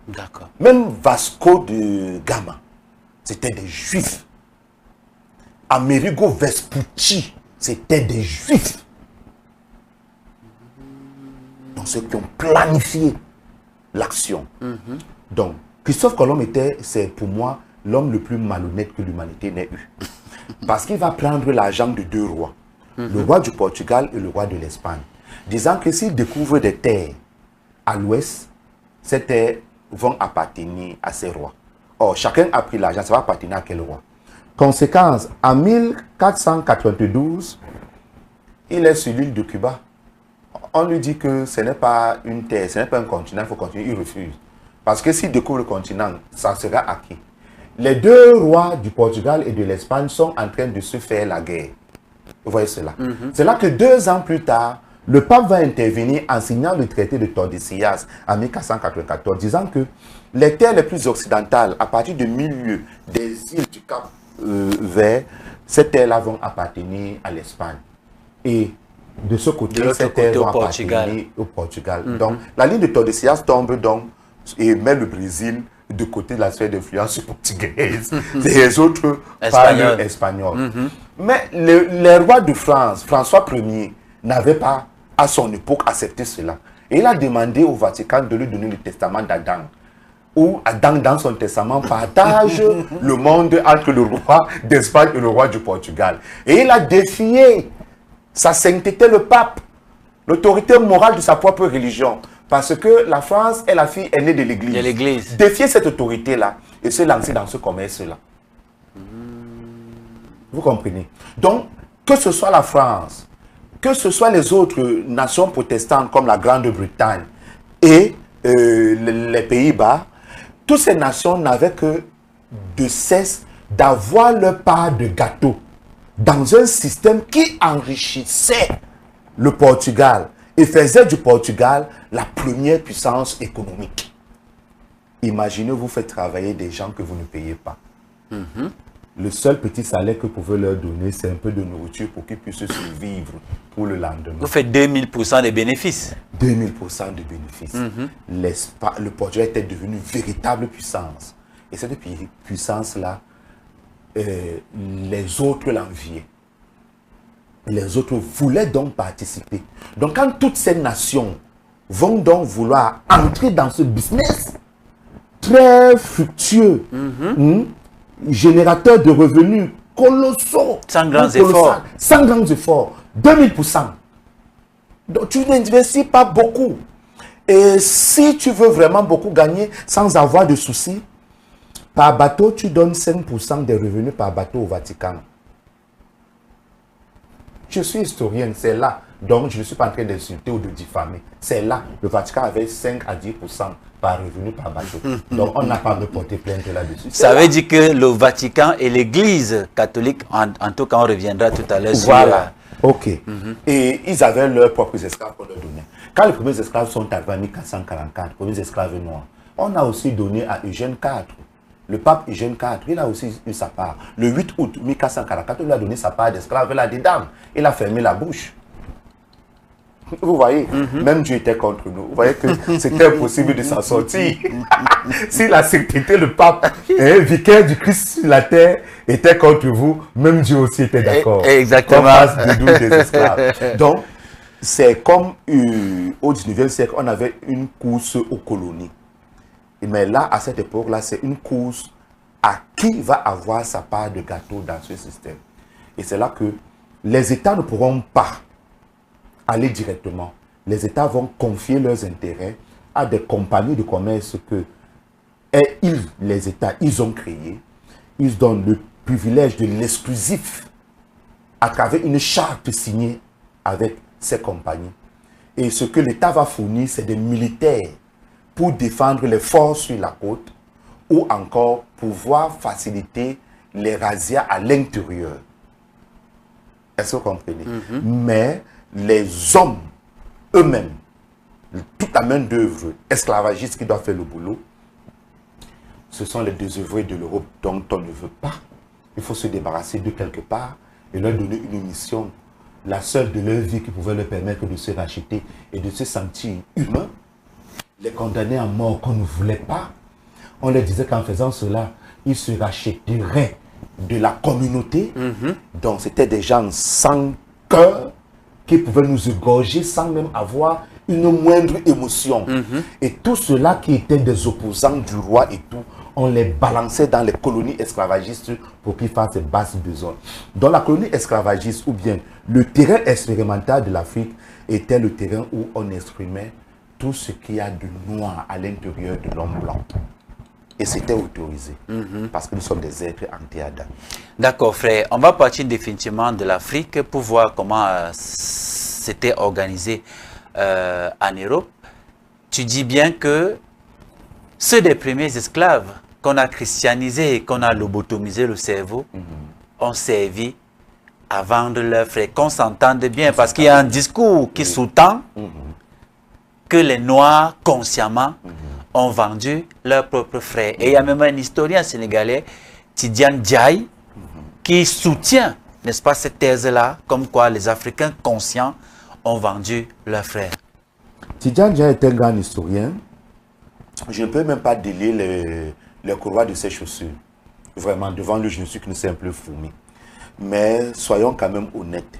D'accord. Même Vasco de Gama, c'était des juifs. Amerigo Vespucci, c'était des juifs. Donc ceux qui ont planifié l'action. Donc Christophe Colomb c'est pour moi l'homme le plus malhonnête que l'humanité n'ait eu. Parce qu'il va prendre l'argent de deux rois. Le roi du Portugal et le roi de l'Espagne. Disant que s'il découvre des terres à l'ouest, ces terres vont appartenir à ces rois. Or, chacun a pris l'argent, ça va appartenir à quel roi? Conséquence, en 1492, il est sur l'île de Cuba. On lui dit que ce n'est pas une terre, ce n'est pas un continent, il faut continuer, il refuse. Parce que s'il découvre le continent, ça sera acquis. Les deux rois du Portugal et de l'Espagne sont en train de se faire la guerre. Vous voyez cela. C'est là que 2 ans plus tard, le pape va intervenir en signant le traité de Tordesillas en 1494, disant que les terres les plus occidentales, à partir du milieu des îles du Cap Vert, ces terres-là vont appartenir à l'Espagne. Et de ce côté, ces terres vont appartenir au Portugal. Donc, la ligne de Tordesillas tombe donc et met le Brésil de côté de la sphère d'influence portugaise et les autres parlent espagnol. Mais les rois de France, François Ier, n'avait pas à son époque accepté cela. Et il a demandé au Vatican de lui donner le testament d'Adam, où Adam, dans son testament, partage le monde entre le roi d'Espagne et le roi du Portugal. Et il a défié sa sainteté, le pape, l'autorité morale de sa propre religion. Parce que la France est la fille aînée de l'Église. Défier cette autorité-là et se lancer dans ce commerce-là. Vous comprenez? Donc, que ce soit la France, que ce soit les autres nations protestantes comme la Grande-Bretagne et les Pays-Bas, toutes ces nations n'avaient que de cesse d'avoir leur part de gâteau dans un système qui enrichissait le Portugal et faisait du Portugal la première puissance économique. Imaginez, vous faites travailler des gens que vous ne payez pas. Le seul petit salaire que vous pouvez leur donner, c'est un peu de nourriture pour qu'ils puissent survivre pour le lendemain. Vous faites 2000% de bénéfices. 2000% de bénéfices. Le projet était devenu une véritable puissance. Et cette puissance-là, les autres l'enviaient. Les autres voulaient donc participer. Donc quand toutes ces nations vont donc vouloir entrer dans ce business très fructueux, générateur de revenus colossaux, sans grands efforts. Sans grands efforts, 2000%. Donc tu n'investis pas beaucoup. Et si tu veux vraiment beaucoup gagner sans avoir de soucis, par bateau, tu donnes 5% des revenus par bateau au Vatican. Je suis historien, c'est là. Donc, je ne suis pas en train d'insulter ou de diffamer. C'est là. Le Vatican avait 5 à 10% par revenu par bateau. Donc, on n'a pas reporté plainte là-dessus. Ça veut dire que le Vatican et l'Église catholique, en tout cas, on reviendra tout à l'heure sur... Voilà. OK. Et ils avaient leurs propres esclaves qu'on leur donnait. Quand les premiers esclaves sont arrivés en 1444, les premiers esclaves noirs, on a aussi donné à Eugène IV. Le pape Eugène IV, il a aussi eu sa part. Le 8 août 1444, il a donné sa part d'esclaves là-dedans. Il a fermé la bouche. Vous voyez, même Dieu était contre nous. Vous voyez que c'était impossible de s'en sortir. Si la secrétaire, le pape, vicaire du Christ sur la terre, était contre vous, même Dieu aussi était d'accord. Exactement. Des esclaves. Donc, c'est comme au 19e siècle, on avait une course aux colonies. Mais là, à cette époque-là, c'est une course à qui va avoir sa part de gâteau dans ce système. Et c'est là que les États ne pourront pas aller directement. Les États vont confier leurs intérêts à des compagnies de commerce que les États, ils ont créées. Ils donnent le privilège de l'exclusif à travers une charte signée avec ces compagnies. Et ce que l'État va fournir, c'est des militaires pour défendre les forts sur la côte ou encore pouvoir faciliter les razzias à l'intérieur. Est-ce que vous comprenez? Mais les hommes eux-mêmes, toute la main-d'œuvre esclavagiste qui doit faire le boulot, ce sont les désœuvrés de l'Europe dont on ne veut pas. Il faut se débarrasser de quelque part et leur donner une mission, la seule de leur vie qui pouvait leur permettre de se racheter et de se sentir humains. Les condamnés à mort qu'on ne voulait pas, on leur disait qu'en faisant cela, ils se rachèteraient de la communauté. Donc c'était des gens sans cœur qui pouvaient nous égorger sans même avoir une moindre émotion. Et tout cela qui étaient des opposants du roi et tout, on les balançait dans les colonies esclavagistes pour qu'ils fassent ces basses besoins. Dans la colonie esclavagiste, ou bien le terrain expérimental de l'Afrique était le terrain où on exprimait tout ce qu'il y a de noir à l'intérieur de l'homme blanc. Et c'était autorisé, parce que nous sommes des êtres anti-Adam. D'accord, frère. On va partir définitivement de l'Afrique pour voir comment c'était organisé en Europe. Tu dis bien que ceux des premiers esclaves qu'on a christianisés et qu'on a lobotomisé le cerveau ont servi à vendre leurs frères. Qu'on s'entende bien, parce qu'il y a un discours qui sous-tend que les Noirs, consciemment, ont vendu leurs propres frères. Et il y a même un historien sénégalais, Tidiane Diaye, qui soutient, n'est-ce pas, cette thèse-là, comme quoi les Africains conscients ont vendu leurs frères. Tidiane Diaye est un grand historien. Je ne peux même pas délier les courroies de ses chaussures. Vraiment, devant lui, je ne suis qu'une simple fourmi. Mais soyons quand même honnêtes.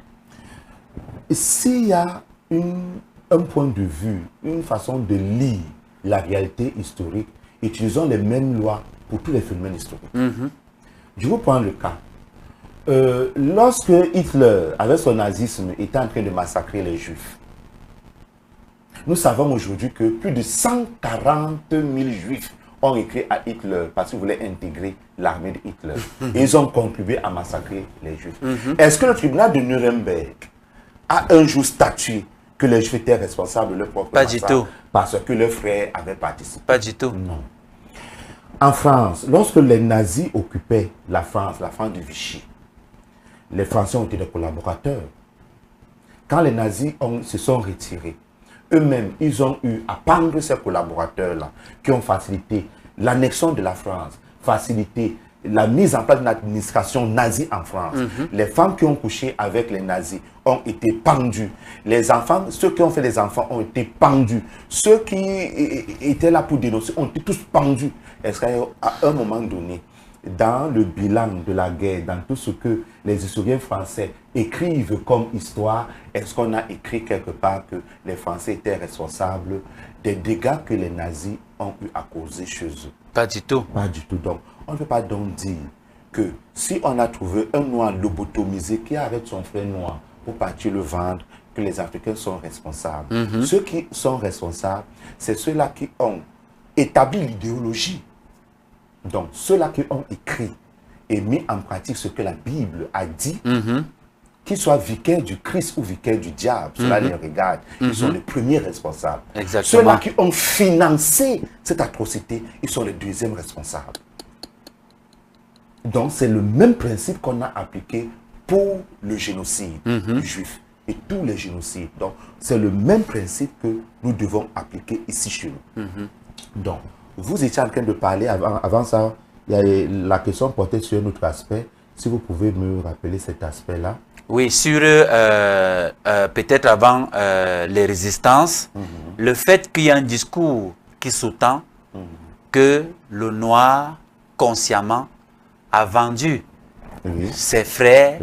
S'il y a un point de vue, une façon de lire la réalité historique, utilisons les mêmes lois pour tous les phénomènes historiques. Je vous prends le cas. Lorsque Hitler, avec son nazisme, était en train de massacrer les Juifs, nous savons aujourd'hui que plus de 140 000 Juifs ont écrit à Hitler parce qu'ils voulaient intégrer l'armée de Hitler. Et ils ont contribué à massacrer les Juifs. Est-ce que le tribunal de Nuremberg a un jour statué que les Juifs étaient responsables de leur propre massacre? Pas du tout. Parce que leurs frères avaient participé. Pas du tout. Non. En France, lorsque les nazis occupaient la France de Vichy, les Français ont été des collaborateurs. Quand les nazis se sont retirés, eux-mêmes, ils ont eu à prendre ces collaborateurs-là qui ont facilité l'annexion de la France, facilité la mise en place d'une administration nazie en France. Les femmes qui ont couché avec les nazis ont été pendues. Les enfants, ceux qui ont fait les enfants ont été pendus. Ceux qui étaient là pour dénoncer ont été tous pendus. Est-ce qu'à un moment donné, dans le bilan de la guerre, dans tout ce que les historiens français écrivent comme histoire, est-ce qu'on a écrit quelque part que les Français étaient responsables des dégâts que les nazis ont eu à causer chez eux? Pas du tout. Pas du tout. Donc, on ne peut pas donc dire que si on a trouvé un noir lobotomisé qui arrête son frère noir pour partir le vendre, que les Africains sont responsables. Ceux qui sont responsables, c'est ceux-là qui ont établi l'idéologie. Donc, ceux-là qui ont écrit et mis en pratique ce que la Bible a dit, qu'ils soient vicaires du Christ ou vicaires du diable, cela les regarde. Ils sont les premiers responsables. Ceux-là qui ont financé cette atrocité, ils sont les deuxièmes responsables. Donc, c'est le même principe qu'on a appliqué pour le génocide du juif et tous les génocides. Donc, c'est le même principe que nous devons appliquer ici chez nous. Donc, vous étiez en train de parler, avant ça, il y a la question portée sur un autre aspect. Si vous pouvez me rappeler cet aspect-là. Oui, sur peut-être avant les résistances, le fait qu'il y a un discours qui sous-tend que le noir, consciemment, a vendu ses frères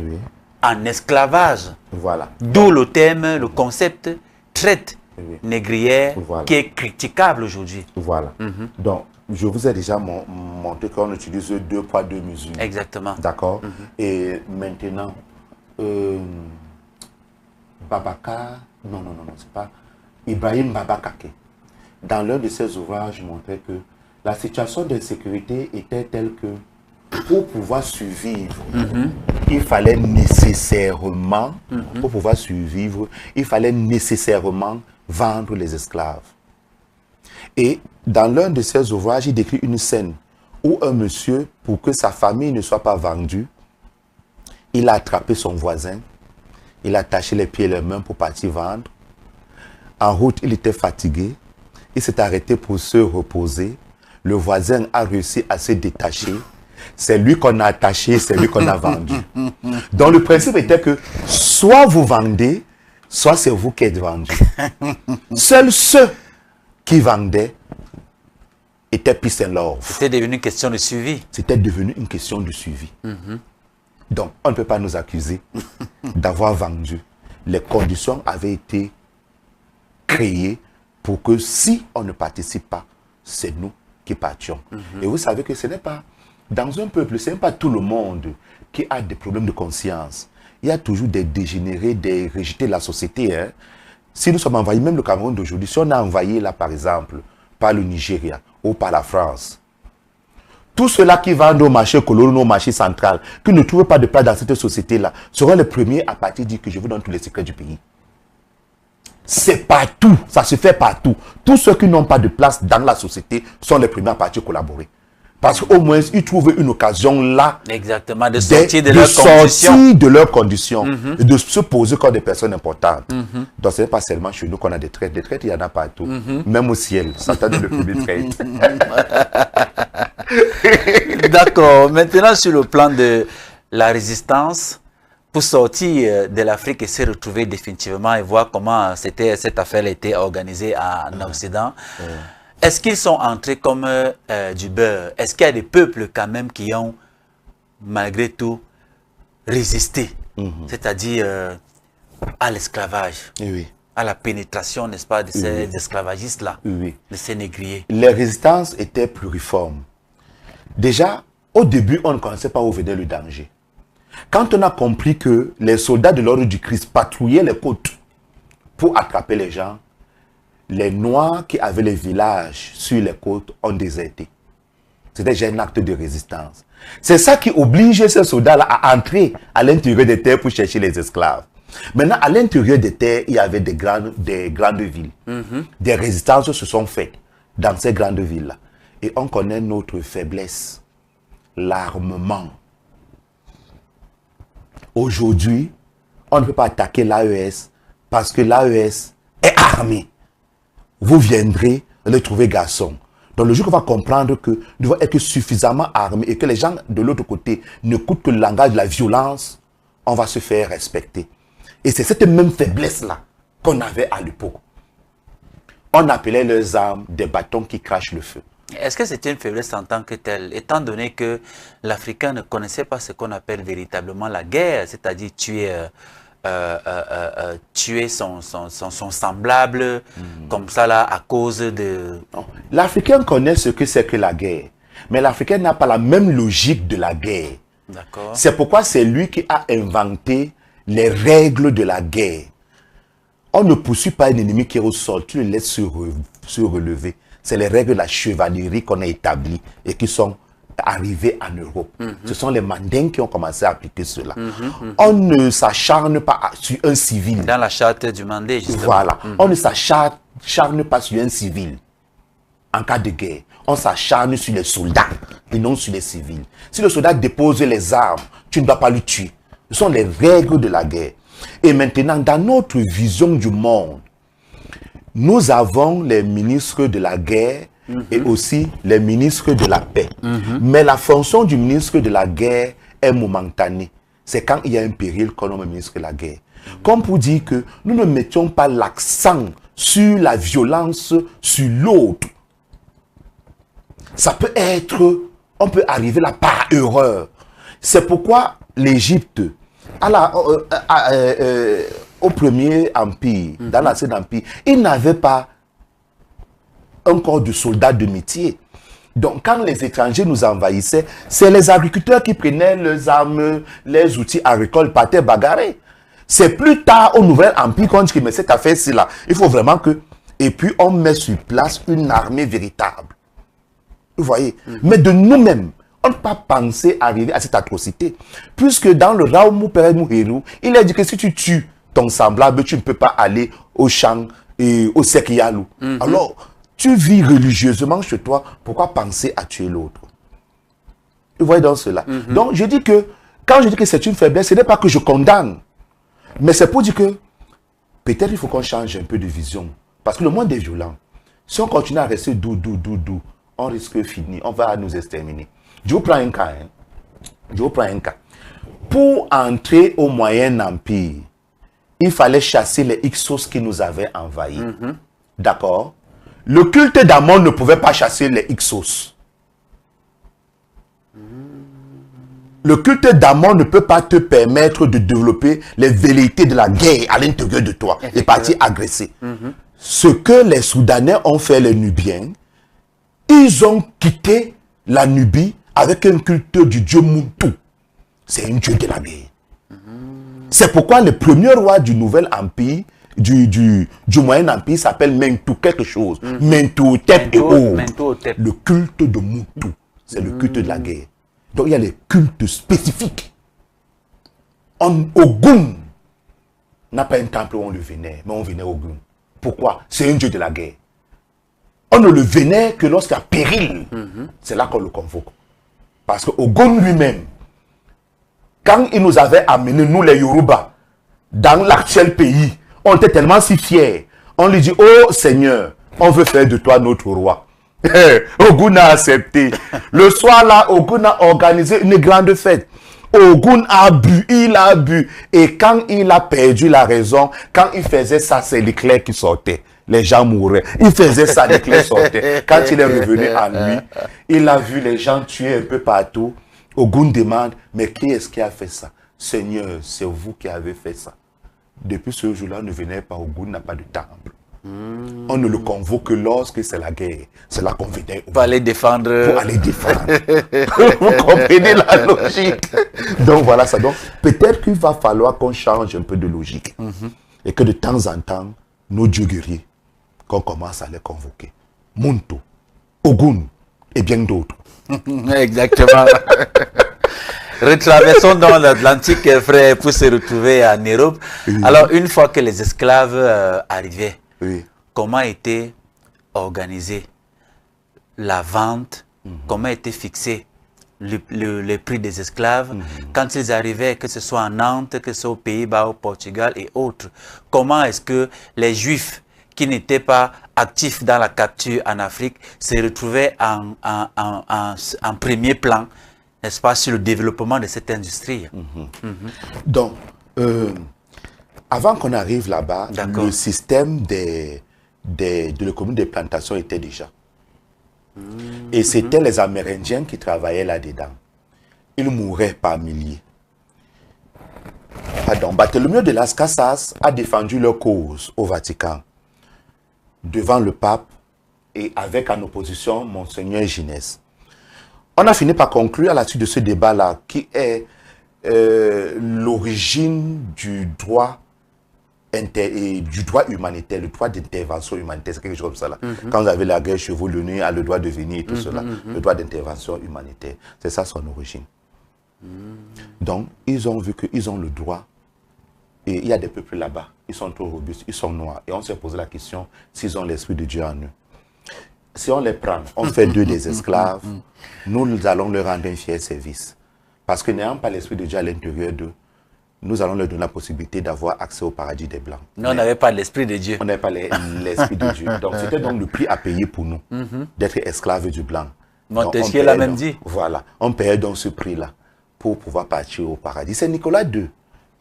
en esclavage. Voilà. D'où le thème, le concept traite négrière qui est critiquable aujourd'hui. Voilà. Donc, je vous ai déjà montré qu'on utilise 2 poids 2 mesures. Exactement. D'accord. Et maintenant, Babaka, non, c'est pas Ibrahim Babakake. Dans l'un de ses ouvrages, montrait que la situation d'insécurité était telle que pour pouvoir survivre, il fallait nécessairement, pour pouvoir survivre, il fallait nécessairement vendre les esclaves. Et dans l'un de ses ouvrages, il décrit une scène où un monsieur, pour que sa famille ne soit pas vendue, il a attrapé son voisin, il a attaché les pieds et les mains pour partir vendre. En route, il était fatigué, il s'est arrêté pour se reposer. Le voisin a réussi à se détacher. C'est lui qu'on a attaché, c'est lui qu'on a vendu. Donc le principe était que soit vous vendez, soit c'est vous qui êtes vendu. Seuls ceux qui vendaient étaient peace and love. C'était devenu une question de suivi. C'était devenu une question de suivi. Donc on ne peut pas nous accuser d'avoir vendu. Les conditions avaient été créées pour que si on ne participe pas, c'est nous qui partions. Et vous savez que ce n'est pas... Dans un peuple, ce n'est pas tout le monde qui a des problèmes de conscience. Il y a toujours des dégénérés, des rejetés de la société. Hein. Si nous sommes envahis, même le Cameroun d'aujourd'hui, si on a envahi là, par exemple, par le Nigeria ou par la France, tous ceux-là qui vendent au marché colonial, au marché central, qui ne trouvent pas de place dans cette société-là, seront les premiers à partir de dire que je vous donne tous les secrets du pays. C'est partout, ça se fait partout. Tous ceux qui n'ont pas de place dans la société sont les premiers à partir collaborer. Parce qu'au moins, ils trouvent une occasion là. Exactement, de sortir de leurs conditions. Et de se poser comme des personnes importantes. Donc, ce n'est pas seulement chez nous qu'on a des traites. Des traites, il y en a partout. Même au ciel. Satan est le premier traite. D'accord. Maintenant, sur le plan de la résistance, pour sortir de l'Afrique et se retrouver définitivement et voir comment cette affaire a été organisée en Occident, est-ce qu'ils sont entrés comme du beurre? Est-ce qu'il y a des peuples quand même qui ont, malgré tout, résisté? C'est-à-dire à l'esclavage, à la pénétration, n'est-ce pas, de ces esclavagistes-là, de ces négriers. Les résistances étaient pluriformes. Déjà, au début, on ne connaissait pas où venait le danger. Quand on a compris que les soldats de l'ordre du Christ patrouillaient les côtes pour attraper les gens, les Noirs qui avaient les villages sur les côtes ont déserté. C'était déjà un acte de résistance. C'est ça qui obligeait ces soldats-là à entrer à l'intérieur des terres pour chercher les esclaves. Maintenant, à l'intérieur des terres, il y avait des grandes villes. Des résistances se sont faites dans ces grandes villes-là. Et on connaît notre faiblesse, l'armement. Aujourd'hui, on ne peut pas attaquer l'AES parce que l'AES est armée. Vous viendrez le trouver garçon. Donc le jour qu'on va comprendre que nous devons être suffisamment armés et que les gens de l'autre côté n'écoutent que le langage de la violence, on va se faire respecter. Et c'est cette même faiblesse-là qu'on avait à l'époque. On appelait leurs armes des bâtons qui crachent le feu. Est-ce que c'était une faiblesse en tant que telle, étant donné que l'Africain ne connaissait pas ce qu'on appelle véritablement la guerre, c'est-à-dire tuer son semblable comme ça là à cause de... L'Africain connaît ce que c'est que la guerre, mais l'Africain n'a pas la même logique de la guerre. D'accord. C'est pourquoi c'est lui qui a inventé les règles de la guerre. On ne poursuit pas un ennemi qui est au sol, tu le laisses se relever. C'est les règles de la chevalerie qu'on a établies et qui sont arrivées en Europe. Ce sont les Mandingues qui ont commencé à appliquer cela. On ne s'acharne pas sur un civil. Dans la charte du Mandé, justement. Voilà. On ne s'acharne pas sur un civil en cas de guerre. On s'acharne sur les soldats et non sur les civils. Si le soldat dépose les armes, tu ne dois pas le tuer. Ce sont les règles de la guerre. Et maintenant, dans notre vision du monde, nous avons les ministres de la guerre et aussi les ministres de la paix. Mais la fonction du ministre de la guerre est momentanée. C'est quand il y a un péril qu'on nomme ministre de la guerre. Comme pour dire que nous ne mettions pas l'accent sur la violence sur l'autre. Ça peut être, on peut arriver là par erreur. C'est pourquoi l'Égypte, au premier empire, dans l'ancien empire, il n'avait pas un corps de soldats de métier. Donc, quand les étrangers nous envahissaient, c'est les agriculteurs qui prenaient leurs armes, les outils agricoles, partaient bagarrer. C'est plus tard, au Nouvel Empire, qu'on dit que mais cette affaire-ci là, il faut vraiment que... Et puis, on met sur place une armée véritable. Vous voyez? Mais de nous-mêmes, on ne peut pas penser arriver à cette atrocité. Puisque dans le Raoumou Père Mouhérou, il a dit que si tu tues ton semblable, tu ne peux pas aller au champ et au Sekiyalou. Alors, tu vis religieusement chez toi, pourquoi penser à tuer l'autre? Vous voyez dans cela. Donc, je dis que, quand je dis que c'est une faiblesse, ce n'est pas que je condamne. Mais c'est pour dire que, peut-être il faut qu'on change un peu de vision. Parce que le monde est violent. Si on continue à rester doux, on risque de finir, on va nous exterminer. Je vous prends un cas. Je vous prends un cas. Pour entrer au Moyen Empire, il fallait chasser les Hyksos qui nous avaient envahis. D'accord? Le culte d'Amon ne pouvait pas chasser les Hyksos. Le culte d'Amon ne peut pas te permettre de développer les velléités de la guerre à l'intérieur de toi et partir agresser. Ce que les Soudanais ont fait, les Nubiens, ils ont quitté la Nubie avec un culte du dieu Muntu. C'est un dieu de la guerre. C'est pourquoi le premier roi du Nouvel Empire, du Moyen Empire, s'appelle Mentu quelque chose. Mentu, Tep et O. Le culte de Muntu. C'est le culte de la guerre. Donc il y a les cultes spécifiques. Ogun n'a pas un temple où on le vénère, mais on vénère Ogun. Pourquoi? C'est un dieu de la guerre. On ne le vénère que lorsqu'il y a péril. C'est là qu'on le convoque. Parce que Ogun lui-même, quand il nous avait amenés, nous les Yoruba, dans l'actuel pays, on était tellement si fiers. On lui dit, oh Seigneur, on veut faire de toi notre roi. Ogun a accepté. Le soir là, Ogun a organisé une grande fête. Ogun a bu, il a bu. Et quand il a perdu la raison, quand il faisait ça, c'est l'éclair qui sortait. Les gens mouraient. Il faisait ça, l'éclair sortait. Quand il est revenu à lui, il a vu les gens tuer un peu partout. Ogun demande, mais qui est-ce qui a fait ça? Seigneur, c'est vous qui avez fait ça. Depuis ce jour-là, ne venez pas, Ogun n'a pas de temple. On ne le convoque que lorsque c'est la guerre. C'est là qu'on venait. Pour aller défendre. Pour aller défendre. Vous comprenez la logique? Donc voilà ça. Donc peut-être qu'il va falloir qu'on change un peu de logique. Et que de temps en temps, nos dieux guerriers, qu'on commence à les convoquer. Muntu, Ogun et bien d'autres. Exactement. Retraversons dans l'Atlantique, frère, pour se retrouver en Europe. Alors, une fois que les esclaves arrivaient, comment était organisée la vente, comment était fixé le prix des esclaves quand ils arrivaient, que ce soit en Nantes, que ce soit aux Pays-Bas, au Portugal et autres? Comment est-ce que les Juifs qui n'étaient pas actifs dans la capture en Afrique se retrouvaient en premier plan, n'est-ce pas, sur le développement de cette industrie. Donc, avant qu'on arrive là-bas, le système de l'économie des plantations était déjà. Et c'était les Amérindiens qui travaillaient là-dedans. Ils mouraient par milliers. Pardon, Barthélemy de Las Casas a défendu leur cause au Vatican, devant le pape et avec en opposition Monseigneur Ginès. On a fini par conclure à la suite de ce débat-là, qui est l'origine du droit humanitaire, le droit d'intervention humanitaire, c'est quelque chose comme ça là. Quand vous avez la guerre chez vous, l'ONU a le droit de venir et tout cela, le droit d'intervention humanitaire, c'est ça son origine. Donc, ils ont vu qu'ils ont le droit, et il y a des peuples là-bas, ils sont trop robustes, ils sont noirs, et on s'est posé la question s'ils ont l'esprit de Dieu en eux. Si on les prend, on fait d'eux des esclaves, nous allons leur rendre un fier service. Parce que n'ayant pas l'esprit de Dieu à l'intérieur d'eux, nous allons leur donner la possibilité d'avoir accès au paradis des Blancs. Non, on n'avait pas l'esprit de Dieu. On n'avait pas l'esprit de Dieu. Donc, c'était donc le prix à payer pour nous, d'être esclaves du Blanc. Montesquieu l'a même dit. Voilà, on payait donc ce prix-là pour pouvoir partir au paradis. C'est Nicolas II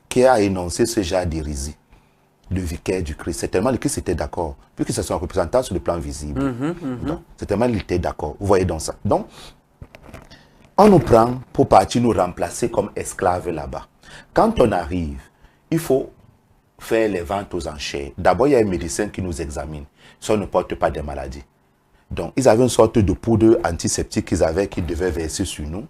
qui a énoncé ce genre d'hérésie, le vicaire du Christ. C'est tellement le Christ était d'accord, puisque c'est son représentant sur le plan visible. C'est tellement il était d'accord. Vous voyez donc ça. Donc, on nous prend pour partir nous remplacer comme esclaves là-bas. Quand on arrive, il faut faire les ventes aux enchères. D'abord, il y a un médecin qui nous examine. Si on ne porte pas des maladies. Donc, ils avaient une sorte de poudre antiseptique qu'ils devaient verser sur nous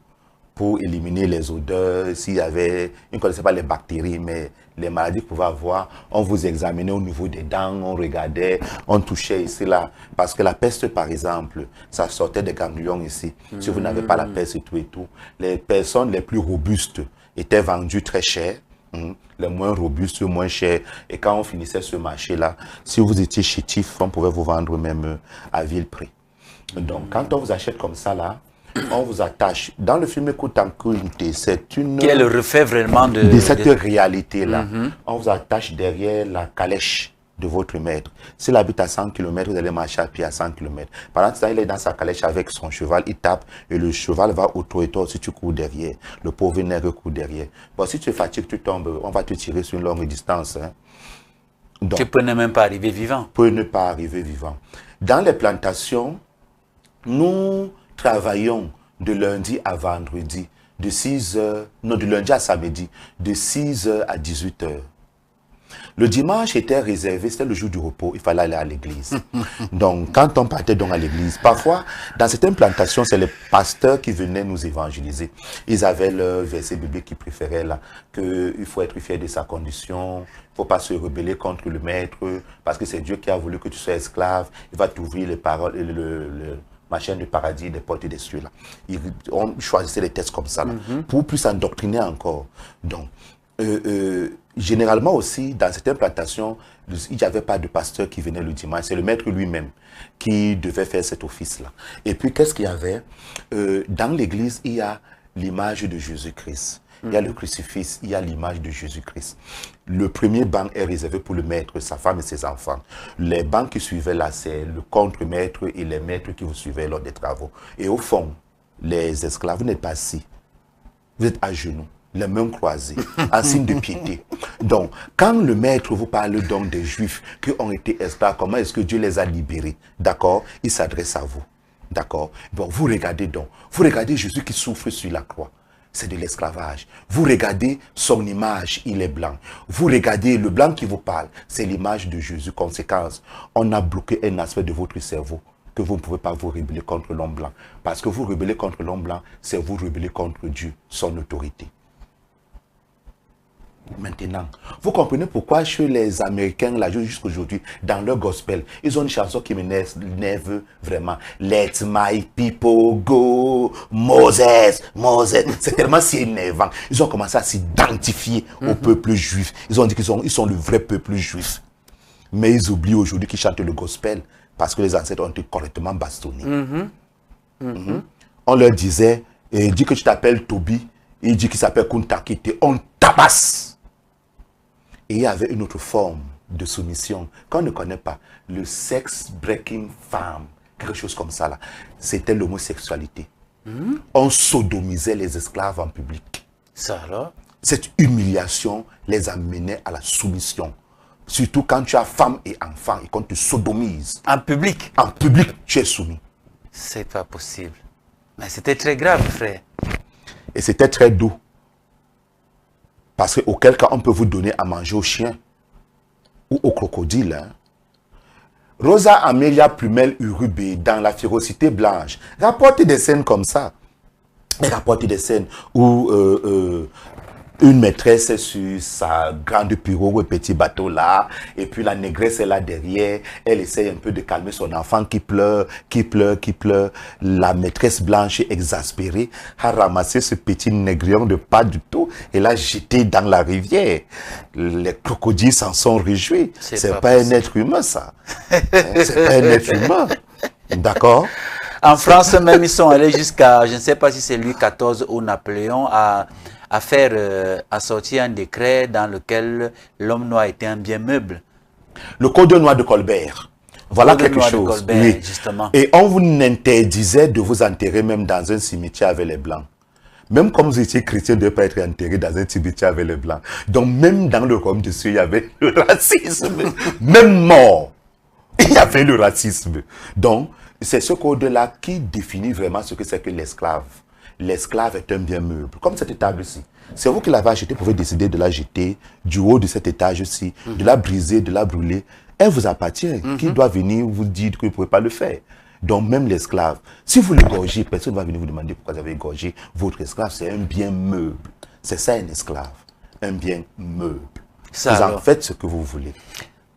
pour éliminer les odeurs. S'il y avait, ils ne connaissaient pas les bactéries, mais les maladies qu'on pouvait avoir. On vous examinait au niveau des dents, on regardait, on touchait ici, là. Parce que la peste, par exemple, ça sortait des ganglions ici. Si vous n'avez pas la peste et tout, les personnes les plus robustes étaient vendues très cher, les moins robustes, moins chers. Et quand on finissait ce marché-là, si vous étiez chétif, on pouvait vous vendre même à vil prix. Donc, quand on vous achète comme ça, là, on vous attache. Dans le film Koutankounté, c'est une... Quel est le reflet vraiment de cette réalité-là. On vous attache derrière la calèche de votre maître. S'il habite à 100 km, vous allez marcher à pied à 100 km. Pendant ce temps, il est dans sa calèche avec son cheval, il tape et le cheval va autour et toi aussi tu cours derrière. Le pauvre nègre court derrière. Bon, si tu es fatigué, tu tombes, on va te tirer sur une longue distance. Hein. Donc, tu peux ne même pas arriver vivant. Peut ne pas arriver vivant. Dans les plantations, nous travaillons de lundi à vendredi, de 6h, non, de lundi à samedi, de 6h à 18h. Le dimanche était réservé, c'était le jour du repos, il fallait aller à l'église. Donc, quand on partait donc à l'église, parfois, dans certaines plantations, c'est les pasteurs qui venaient nous évangéliser. Ils avaient leur verset biblique qu'ils préféraient là, qu'il faut être fier de sa condition, il ne faut pas se rebeller contre le maître, parce que c'est Dieu qui a voulu que tu sois esclave, il va t'ouvrir les paroles, ma chaîne du paradis, des portes et des cieux là. On choisissait les textes comme ça là, pour plus endoctriner encore. Donc, généralement aussi, dans certaines plantations, il n'y avait pas de pasteur qui venait le dimanche. C'est le maître lui-même qui devait faire cet office-là. Et puis, qu'est-ce qu'il y avait? Dans l'église, il y a l'image de Jésus-Christ. Il y a le crucifix, il y a l'image de Jésus-Christ. Le premier banc est réservé pour le maître, sa femme et ses enfants. Les bancs qui suivaient là, c'est le contre-maître et les maîtres qui vous suivaient lors des travaux. Et au fond, les esclaves, vous n'êtes pas assis. Vous êtes à genoux, les mains croisées, en signe de piété. Donc, quand le maître vous parle donc des Juifs qui ont été esclaves, comment est-ce que Dieu les a libérés? D'accord? Il s'adresse à vous. D'accord? Bon, vous regardez donc. Vous regardez Jésus qui souffre sur la croix. C'est de l'esclavage. Vous regardez son image, il est blanc. Vous regardez le blanc qui vous parle, c'est l'image de Jésus. Conséquence, on a bloqué un aspect de votre cerveau que vous ne pouvez pas vous rebeller contre l'homme blanc. Parce que vous rebellez contre l'homme blanc, c'est vous rebeller contre Dieu, son autorité. Maintenant, vous comprenez pourquoi chez les Américains, là, jusqu'aujourd'hui, dans leur gospel, ils ont une chanson qui m'énerve vraiment. Let my people go, Moses, Moses. C'est tellement si énervant. Ils ont commencé à s'identifier au peuple juif. Ils ont dit qu'ils sont le vrai peuple juif. Mais ils oublient aujourd'hui qu'ils chantent le gospel parce que les ancêtres ont été correctement bastonnés. On leur disait, dis que tu t'appelles Toby, il dit qu'il s'appelle Kuntakite. On tabasse. Et il y avait une autre forme de soumission, qu'on ne connaît pas, le sex breaking femme, quelque chose comme ça là, c'était l'homosexualité. On sodomisait les esclaves en public. Ça alors? Cette humiliation les amenait à la soumission. Surtout quand tu as femme et enfant et qu'on te sodomise. En public? En public, tu es soumis. C'est pas possible. Mais c'était très grave, frère. Et c'était très doux. Parce qu'auquel cas, on peut vous donner à manger aux chiens ou aux crocodiles. Hein. Rosa Amelia Plumel Urube, dans La Férocité Blanche, rapporte des scènes comme ça. Elle rapporte des scènes où une maîtresse est sur sa grande pirogue, petit bateau là, et puis la négresse est là derrière, elle essaye un peu de calmer son enfant qui pleure, qui pleure, qui pleure. La maîtresse blanche exaspérée a ramassé ce petit négrillon de pas du tout et l'a jeté dans la rivière. Les crocodiles s'en sont réjouis. C'est pas un être humain ça. C'est pas un être humain. D'accord? En France même, ils sont allés jusqu'à, je ne sais pas si c'est Louis XIV ou Napoléon, à faire, à sortir un décret dans lequel l'homme noir était un bien meuble. Le code noir de Colbert. Voilà quelque chose. Colbert, oui. Justement. Et on vous interdisait de vous enterrer même dans un cimetière avec les Blancs. Même comme vous étiez chrétien, de ne pas être enterré dans un cimetière avec les Blancs. Donc même dans le royaume de Dieu, il y avait le racisme. Même mort, il y avait le racisme. Donc, c'est ce code-là qui définit vraiment ce que c'est que l'esclave. L'esclave est un bien meuble, comme cette table-ci. C'est vous qui l'avez achetée, vous pouvez décider de la jeter du haut de cet étage-ci, de la briser, de la brûler. Elle vous appartient. Qui doit venir vous dire que vous ne pouvez pas le faire? Donc même l'esclave, si vous l'égorgez, personne ne va venir vous demander pourquoi vous avez égorgé votre esclave. C'est un bien meuble. C'est ça un esclave, un bien meuble. Ça, vous en faites ce que vous voulez.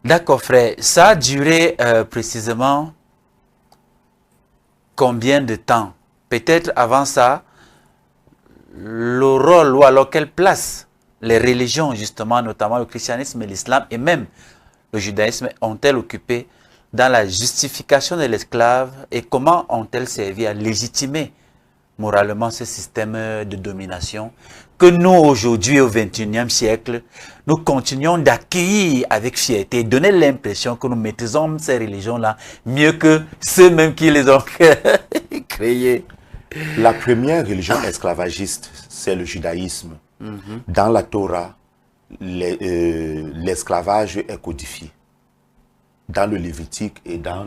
D'accord, frère. Ça a duré précisément combien de temps? Peut-être avant ça, le rôle ou alors quelle place les religions, justement, notamment le christianisme et l'islam et même le judaïsme, ont-elles occupé dans la justification de l'esclave et comment ont-elles servi à légitimer moralement ce système de domination que nous, aujourd'hui, au XXIe siècle, nous continuons d'accueillir avec fierté et donner l'impression que nous maîtrisons ces religions-là mieux que ceux-mêmes qui les ont créées. La première religion esclavagiste, c'est le judaïsme. Dans la Torah, l'esclavage est codifié. Dans le Lévitique et dans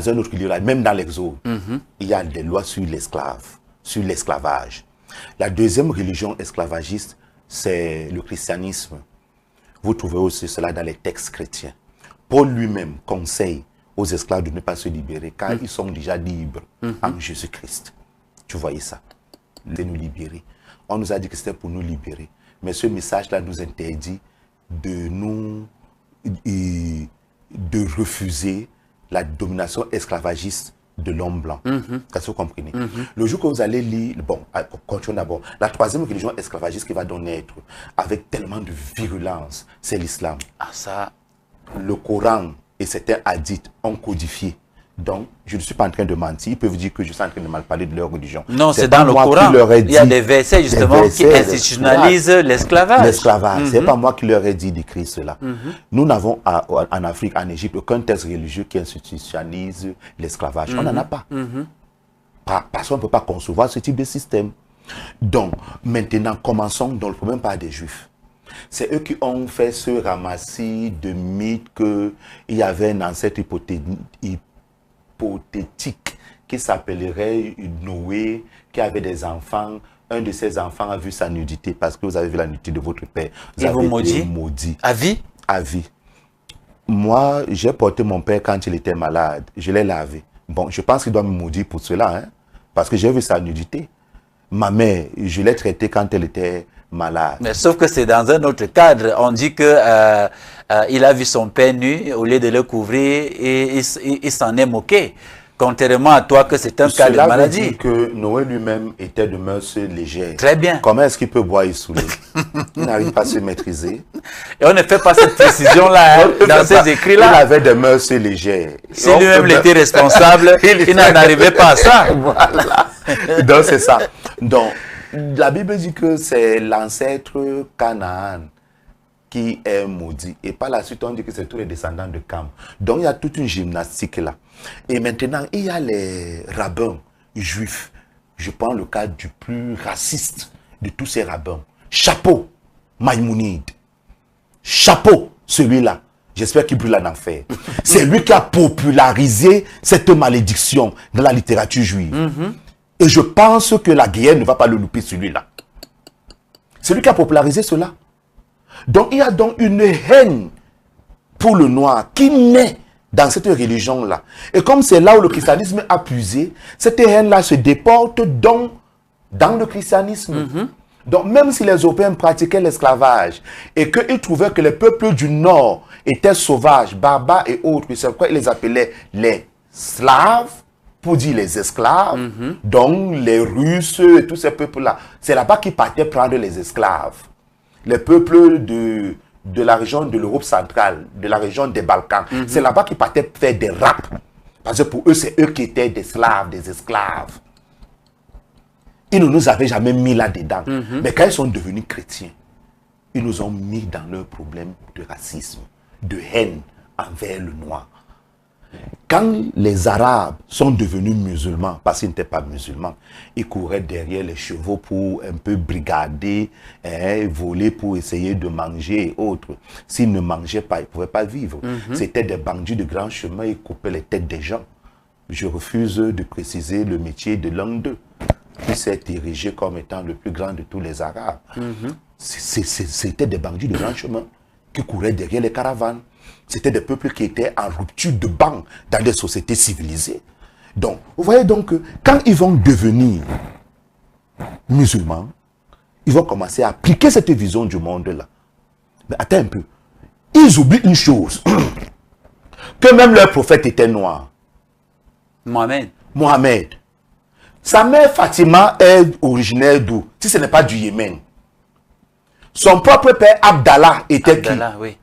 un autre livre, même dans l'Exode, il y a des lois sur l'esclavage. La deuxième religion esclavagiste, c'est le christianisme. Vous trouvez aussi cela dans les textes chrétiens. Paul lui-même conseille aux esclaves de ne pas se libérer car ils sont déjà libres en Jésus-Christ. Tu voyais ça? De nous libérer. On nous a dit que c'était pour nous libérer. Mais ce message-là nous interdit de refuser la domination esclavagiste de l'homme blanc. Est-ce que vous comprenez? Le jour que vous allez lire, bon, continuons d'abord. La troisième religion esclavagiste qui va donc naître avec tellement de virulence, c'est l'islam. Ah, ça. Le Coran et certains hadiths ont codifié. Donc, je ne suis pas en train de mentir. Ils peuvent dire que je suis en train de mal parler de leur religion. Non, c'est dans le Coran. Il y a des versets justement qui institutionnalisent l'esclavage. L'esclavage. Ce n'est pas moi qui leur ai dit d'écrire cela. Nous n'avons en Afrique, en Égypte, aucun texte religieux qui institutionnalise l'esclavage. On n'en a pas. Parce qu'on ne peut pas concevoir ce type de système. Donc, maintenant, commençons dans le problème par des Juifs. C'est eux qui ont fait ce ramassis de mythes qu'il y avait un ancêtre hypothétique qui s'appellerait Noé, qui avait des enfants. Un de ses enfants a vu sa nudité parce que vous avez vu la nudité de votre père. Vous avez été maudit. À vie? À vie. Moi, j'ai porté mon père quand il était malade. Je l'ai lavé. Bon, je pense qu'il doit me maudire pour cela, hein, parce que j'ai vu sa nudité. Ma mère, je l'ai traitée quand elle était malade. Mais sauf que c'est dans un autre cadre. On dit que il a vu son père nu, au lieu de le couvrir, et il s'en est moqué. Contrairement à toi que c'est un cas de maladie. Cela veut dire que Noé lui-même était de mœurs légères. Très bien. Comment est-ce qu'il peut boire et saouler? Il n'arrive pas à se maîtriser. Et on ne fait pas cette précision-là dans ces écrits-là. Il avait des mœurs légères. Si lui-même était responsable, il n'en arrivait pas à ça. Voilà. Donc c'est ça. Donc, la Bible dit que c'est l'ancêtre Canaan. qui est maudit. Et par la suite, on dit que c'est tous les descendants de Cam. Donc, il y a toute une gymnastique là. Et maintenant, il y a les rabbins juifs. Je prends le cas du plus raciste de tous ces rabbins. Chapeau, Maïmonide. Chapeau, celui-là. J'espère qu'il brûle en enfer. C'est lui qui a popularisé cette malédiction dans la littérature juive. Et je pense que la guerre ne va pas le louper, celui-là. C'est lui qui a popularisé cela. Donc, il y a donc une haine pour le noir qui naît dans cette religion-là. Et comme c'est là où le christianisme a puisé, cette haine-là se déporte donc dans le christianisme. Donc, même si les Européens pratiquaient l'esclavage et qu'ils trouvaient que les peuples du Nord étaient sauvages, barbares et autres, c'est pourquoi ils les appelaient les Slaves, pour dire les esclaves, donc les Russes et tous ces peuples-là. C'est là-bas qu'ils partaient prendre les esclaves. Les peuples de la région de l'Europe centrale, de la région des Balkans, c'est là-bas qu'ils partaient faire des raps. Parce que pour eux, c'est eux qui étaient des Slaves, des esclaves. Ils ne nous avaient jamais mis là-dedans. Mais quand ils sont devenus chrétiens, ils nous ont mis dans leur problème de racisme, de haine envers le noir. Quand les Arabes sont devenus musulmans, parce qu'ils n'étaient pas musulmans, ils couraient derrière les chevaux pour un peu brigader, voler pour essayer de manger et autres. S'ils ne mangeaient pas, ils ne pouvaient pas vivre. C'était des bandits de grand chemin, ils coupaient les têtes des gens. Je refuse de préciser le métier de l'un d'eux, qui s'est érigé comme étant le plus grand de tous les Arabes. C'était des bandits de grand chemin qui couraient derrière les caravanes. C'était des peuples qui étaient en rupture de banc dans des sociétés civilisées. Donc, vous voyez donc que quand ils vont devenir musulmans, ils vont commencer à appliquer cette vision du monde-là. Mais attends un peu. Ils oublient une chose. Que même leur prophète était noir. Mohamed. Sa mère Fatima est originaire d'où? Si ce n'est pas du Yémen. Son propre père Abdallah était Abdallah, qui? Oui.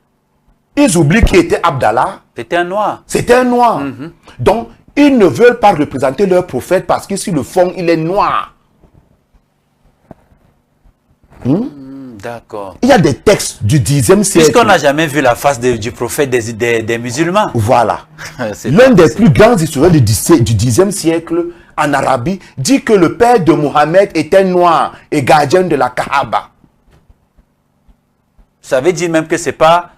Ils oublient qui était Abdallah. C'était un noir. C'était un noir. Donc, ils ne veulent pas représenter leur prophète parce que sur le fond, il est noir. D'accord. Il y a des textes du 10e siècle. Puisqu'on n'a jamais vu la face du prophète des musulmans. Voilà. L'un des plus grands historiens du 10e siècle en Arabie dit que le père de Mohammed était noir et gardien de la Kaaba. Ça veut dire même que ce n'est pas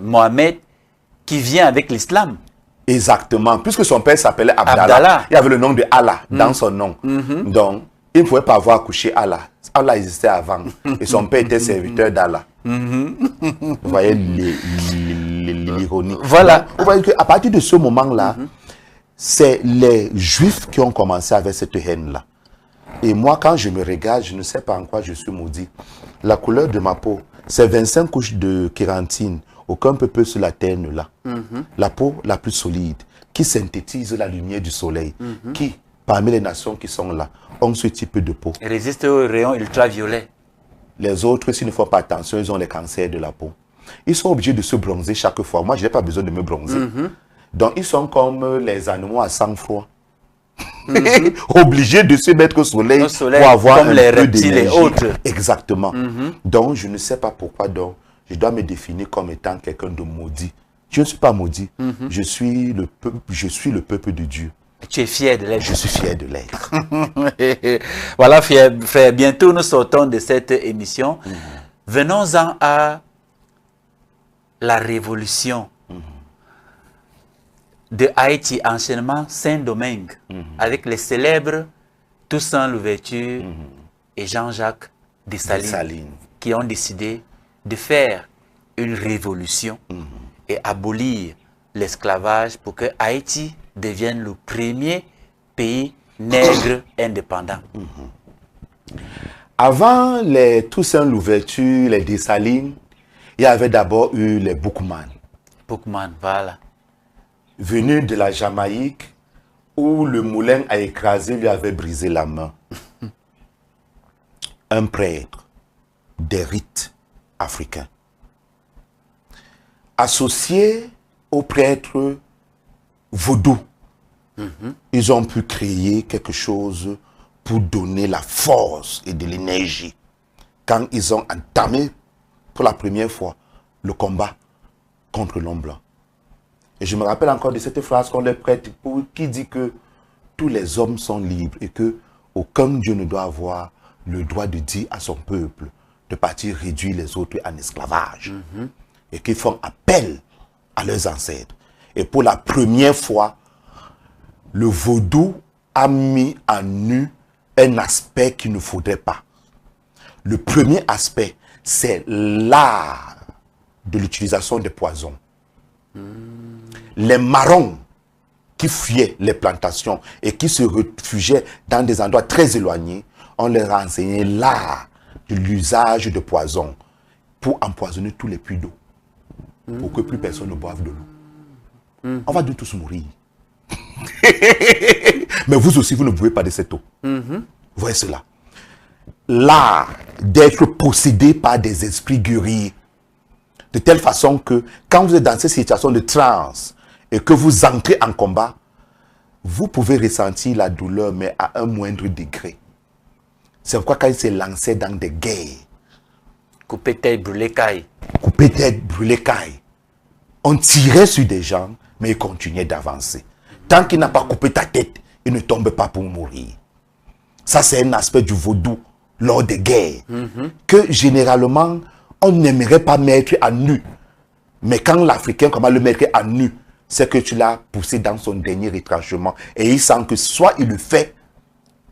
Mohammed qui vient avec l'islam. Exactement. Puisque son père s'appelait Abdallah. Il y avait le nom de Allah dans son nom. Donc, il ne pouvait pas avoir couché Allah. Allah existait avant. Et son père était serviteur d'Allah. Vous voyez l'ironie. Voilà. Vous voyez qu'à partir de ce moment-là, c'est les Juifs qui ont commencé avec cette haine-là. Et moi, quand je me regarde, je ne sais pas en quoi je suis maudit. La couleur de ma peau, c'est 25 couches de kératine. Aucun peuple sur la terre ne l'a. La peau la plus solide, qui synthétise la lumière du soleil, qui, parmi les nations qui sont là, ont ce type de peau. Et résiste aux rayons ultraviolets. Les autres, s'ils ne font pas attention, ils ont les cancers de la peau. Ils sont obligés de se bronzer chaque fois. Moi, je n'ai pas besoin de me bronzer. Donc, ils sont comme les animaux à sang-froid. Obligés de se mettre au soleil pour avoir comme un les peu reptiles et d'énergie. autres. Exactement. Donc, je ne sais pas pourquoi donc je dois me définir comme étant quelqu'un de maudit. Je ne suis pas maudit. Je suis le peuple de Dieu. Tu es fier de l'être. Je suis fier de l'être. Voilà, frère, bientôt nous sortons de cette émission. Venons-en à la révolution de Haïti, enchaînement Saint-Domingue, avec les célèbres Toussaint Louverture et Jean-Jacques Dessalines, qui ont décidé de faire une révolution et abolir l'esclavage pour que Haïti devienne le premier pays nègre indépendant. Avant les Toussaint Louverture, les Dessalines, il y avait d'abord eu les Boukman. Boukman, voilà. Venu de la Jamaïque, où le moulin a écrasé, lui avait brisé la main. Un prêtre des rites africains. Associé aux prêtres vaudous, ils ont pu créer quelque chose pour donner la force et de l'énergie quand ils ont entamé pour la première fois le combat contre l'homme blanc. Et je me rappelle encore de cette phrase qu'on leur prête qui dit que tous les hommes sont libres et que aucun Dieu ne doit avoir le droit de dire à son peuple de partir réduire les autres en esclavage. Et qu'ils font appel à leurs ancêtres. Et pour la première fois, le vaudou a mis en nu un aspect qu'il ne faudrait pas. Le premier aspect, c'est l'art de l'utilisation des poisons. Les marrons qui fuyaient les plantations et qui se réfugiaient dans des endroits très éloignés, on leur a enseigné l'art de l'usage de poisons pour empoisonner tous les puits d'eau, pour que plus personne ne boive de l'eau. On va tous mourir. Mais vous aussi, vous ne pouvez pas de cette eau. Vous voyez cela. L'art d'être possédé par des esprits guerriers, de telle façon que quand vous êtes dans cette situation de transe et que vous entrez en combat, vous pouvez ressentir la douleur, mais à un moindre degré. C'est pourquoi quand il s'est lancé dans des guerres, couper tête, brûler caille. Couper tête, brûler caille. On tirait sur des gens, mais il continuait d'avancer. Tant qu'il n'a pas coupé ta tête, il ne tombe pas pour mourir. Ça, c'est un aspect du vaudou lors des guerres que généralement, on n'aimerait pas mettre à nu. Mais quand l'Africain commence à le mettre à nu, c'est que tu l'as poussé dans son dernier retranchement. Et il sent que soit il le fait,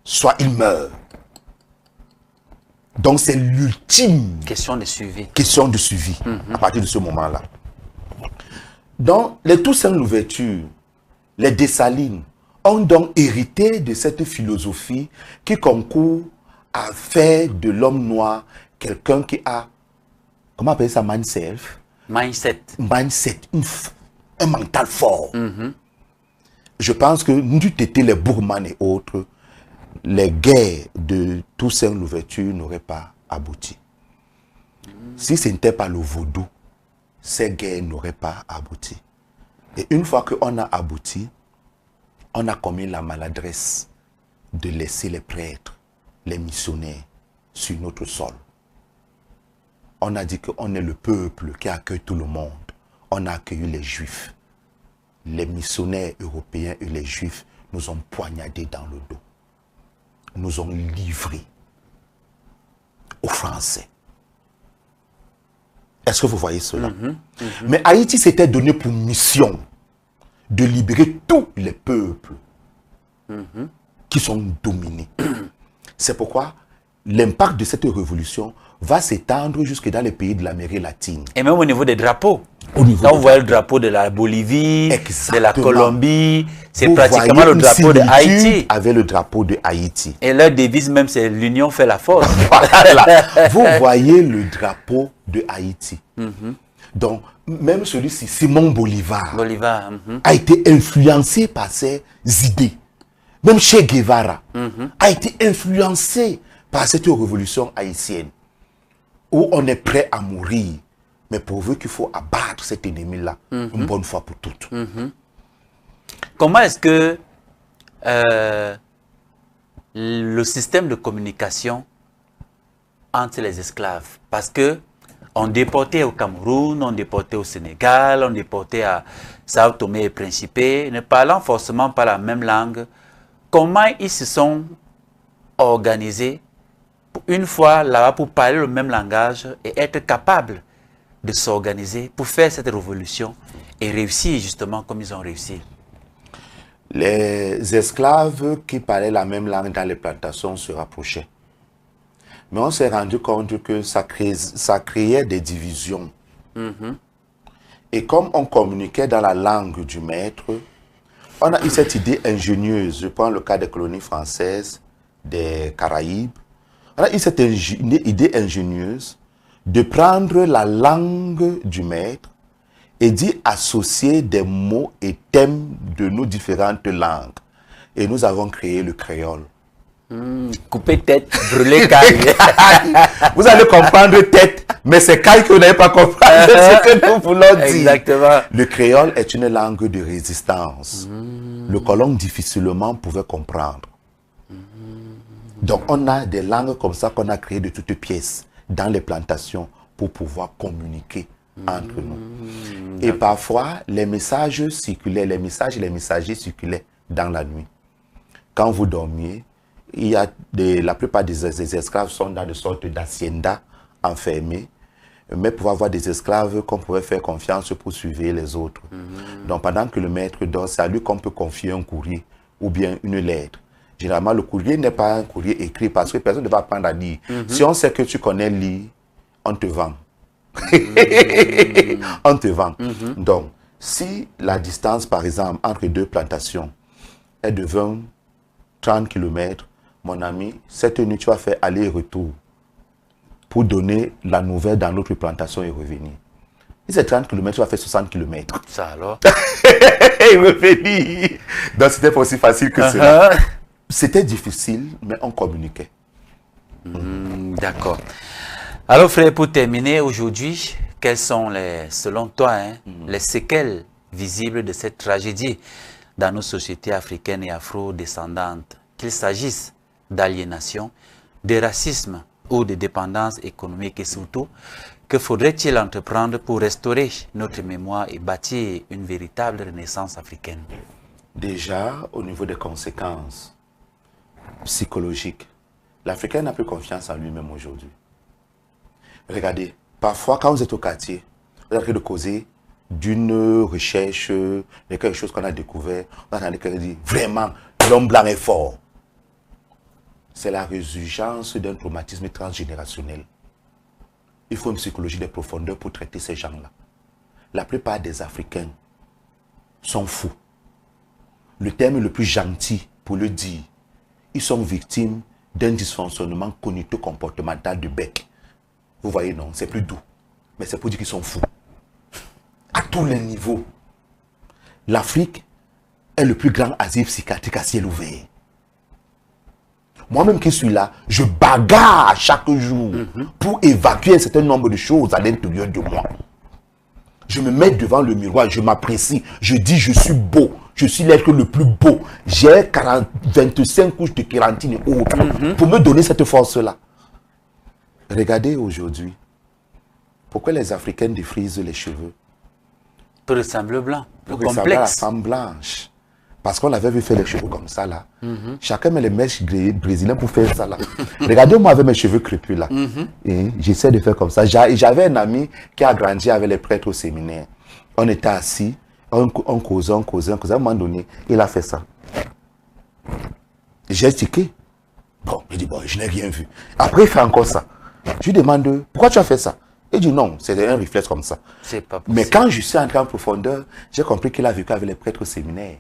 soit il meurt. Donc c'est l'ultime question de suivi. Question de suivi à partir de ce moment-là. Donc les Toussaint Louverture, les Dessalines ont donc hérité de cette philosophie qui concourt à faire de l'homme noir quelqu'un qui a, comment appeler ça, mindset, un mental fort. Je pense que nous étions les Bourman et autres, les guerres de Toussaint Louverture n'auraient pas abouti. Si ce n'était pas le vaudou, ces guerres n'auraient pas abouti. Et une fois qu'on a abouti, on a commis la maladresse de laisser les prêtres, les missionnaires sur notre sol. On a dit qu'on est le peuple qui accueille tout le monde. On a accueilli les Juifs. Les missionnaires européens et les Juifs nous ont poignardés dans le dos. Nous ont livrés aux Français. Est-ce que vous voyez cela? Mais Haïti s'était donné pour mission de libérer tous les peuples qui sont dominés. C'est pourquoi l'impact de cette révolution va s'étendre jusque dans les pays de l'Amérique latine. Et même au niveau des drapeaux. Quand vous voyez le drapeau de la Bolivie, exactement, de la Colombie, c'est pratiquement le drapeau de Haïti. Avec le drapeau de Haïti. Et leur devise même, c'est l'union fait la force. Voilà. Vous voyez le drapeau de Haïti. Donc, même celui-ci, Simon Bolivar, a été influencé par ses idées. Même Che Guevara a été influencé par cette révolution haïtienne, où on est prêt à mourir, mais pourvu qu'il faut abattre cet ennemi-là une bonne fois pour toutes. Comment est-ce que le système de communication entre les esclaves, parce que on déportait au Cameroun, on déportait au Sénégal, on déportait à Sao Tomé et Principe, ne parlant forcément pas la même langue, comment ils se sont organisés une fois là-bas pour parler le même langage et être capables de s'organiser pour faire cette révolution et réussir justement comme ils ont réussi? Les esclaves qui parlaient la même langue dans les plantations se rapprochaient. Mais on s'est rendu compte que ça créait des divisions. Et comme on communiquait dans la langue du maître, on a eu cette idée ingénieuse. Je prends le cas des colonies françaises, des Caraïbes. On a eu cette idée ingénieuse de prendre la langue du maître et d'y associer des mots et thèmes de nos différentes langues. Et nous avons créé le créole. Couper tête, brûler caille. Vous allez comprendre tête, mais c'est caille que vous n'avez pas compris ce que nous voulons dire. Exactement. Le créole est une langue de résistance. Le colon difficilement pouvait comprendre. Donc on a des langues comme ça qu'on a créées de toutes pièces. dans les plantations pour pouvoir communiquer entre nous. Et parfois, les messages circulaient, les messages et les messagers circulaient dans la nuit. Quand vous dormiez, il y a la plupart des esclaves sont dans de sortes d'hacienda enfermés, mais pour avoir des esclaves qu'on pouvait faire confiance pour suivre les autres. Donc pendant que le maître dort, c'est à lui qu'on peut confier un courrier ou bien une lettre. Généralement, le courrier n'est pas un courrier écrit parce que personne ne va apprendre à lire. Si on sait que tu connais lire, on te vend. On te vend. Donc, si la distance, par exemple, entre deux plantations est de 20-30 km, mon ami, cette nuit, tu vas faire aller-retour pour donner la nouvelle dans l'autre plantation et revenir. Si c'est 30 km, tu vas faire 60 km. Ça alors? Et revenir. Donc, c'était pas aussi facile que cela. C'était difficile, mais on communiquait. D'accord. Alors, frère, pour terminer aujourd'hui, quelles sont, selon toi, les séquelles visibles de cette tragédie dans nos sociétés africaines et afro-descendantes, qu'il s'agisse d'aliénation, de racisme ou de dépendance économique, et surtout, que faudrait-il entreprendre pour restaurer notre mémoire et bâtir une véritable renaissance africaine? Déjà, au niveau des conséquences psychologiques, l'Africain n'a plus confiance en lui-même aujourd'hui. Regardez, parfois quand vous êtes au quartier, vous êtes en train de causer d'une recherche, de quelque chose qu'on a découvert, on entend quelqu'un dire, vraiment, l'homme blanc est fort. C'est la résurgence d'un traumatisme transgénérationnel. Il faut une psychologie de profondeur pour traiter ces gens-là. La plupart des Africains sont fous. Le terme le plus gentil pour le dire, ils sont victimes d'un dysfonctionnement cognito-comportemental du bec. Vous voyez, non, c'est plus doux. Mais c'est pour dire qu'ils sont fous. À tous les niveaux. L'Afrique est le plus grand asile psychiatrique à ciel ouvert. Moi-même qui suis là, je bagarre chaque jour pour évacuer un certain nombre de choses à l'intérieur de moi. Je me mets devant le miroir, je m'apprécie, je dis je suis beau, je suis l'être le plus beau. J'ai 25 couches de kératine et autres pour me donner cette force-là. Regardez aujourd'hui, pourquoi les Africains défrisent les cheveux? Pour ressembler blanc, le Pour ressembler à la complexe. femme blanche. Parce qu'on avait vu faire les cheveux comme ça là. Chacun met les mèches brésiliens pour faire ça là. Regardez-moi avec mes cheveux crépus là. Et j'essaie de faire comme ça. J'avais un ami qui a grandi avec les prêtres au séminaire. On était assis, on causait. À un moment donné, il a fait ça. J'ai tiqué. Bon, il dit, bon, je n'ai rien vu. Après, il fait encore ça. Je lui demande, pourquoi tu as fait ça? Il dit non, c'est un réflexe comme ça. C'est pas possible. Mais quand je suis entré en profondeur, j'ai compris qu'il a vécu avec les prêtres au séminaire.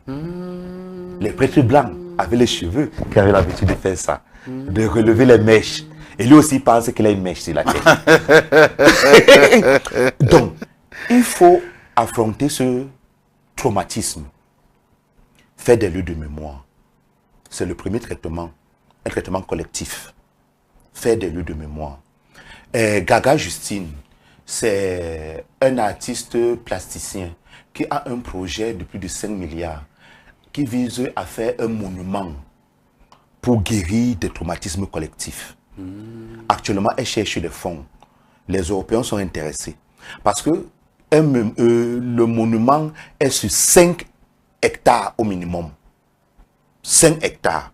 Les prêtres blancs avaient les cheveux qui avaient l'habitude de faire ça, de relever les mèches. Et lui aussi pense qu'il a une mèche sur la tête. Donc, il faut affronter ce traumatisme. Faire des lieux de mémoire. C'est le premier traitement, un traitement collectif. Faire des lieux de mémoire. Gaga Justine, c'est un artiste plasticien qui a un projet de plus de 5 milliards qui vise à faire un monument pour guérir des traumatismes collectifs. Actuellement, elle cherche des fonds. Les Européens sont intéressés parce que le monument est sur 5 hectares au minimum. 5 hectares.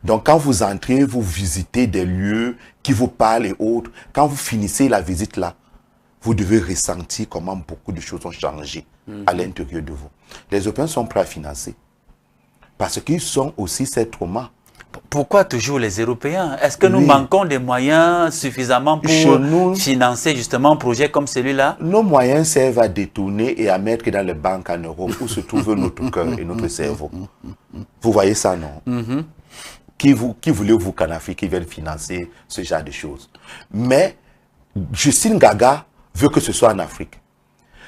Donc, quand vous entrez, vous visitez des lieux qui vous parlent et autres. Quand vous finissez la visite là, vous devez ressentir comment beaucoup de choses ont changé à l'intérieur de vous. Les Européens sont prêts à financer parce qu'ils sont aussi ces traumas. Pourquoi toujours les Européens? Est-ce que nous manquons des moyens suffisamment pour financer justement un projet comme celui-là? Nos moyens servent à détourner et à mettre dans les banques en Europe où se trouve notre cœur et notre cerveau. Vous voyez ça, non? Qui voulez-vous qu'en Afrique qui vienne financer ce genre de choses? Mais Justine Gaga veut que ce soit en Afrique.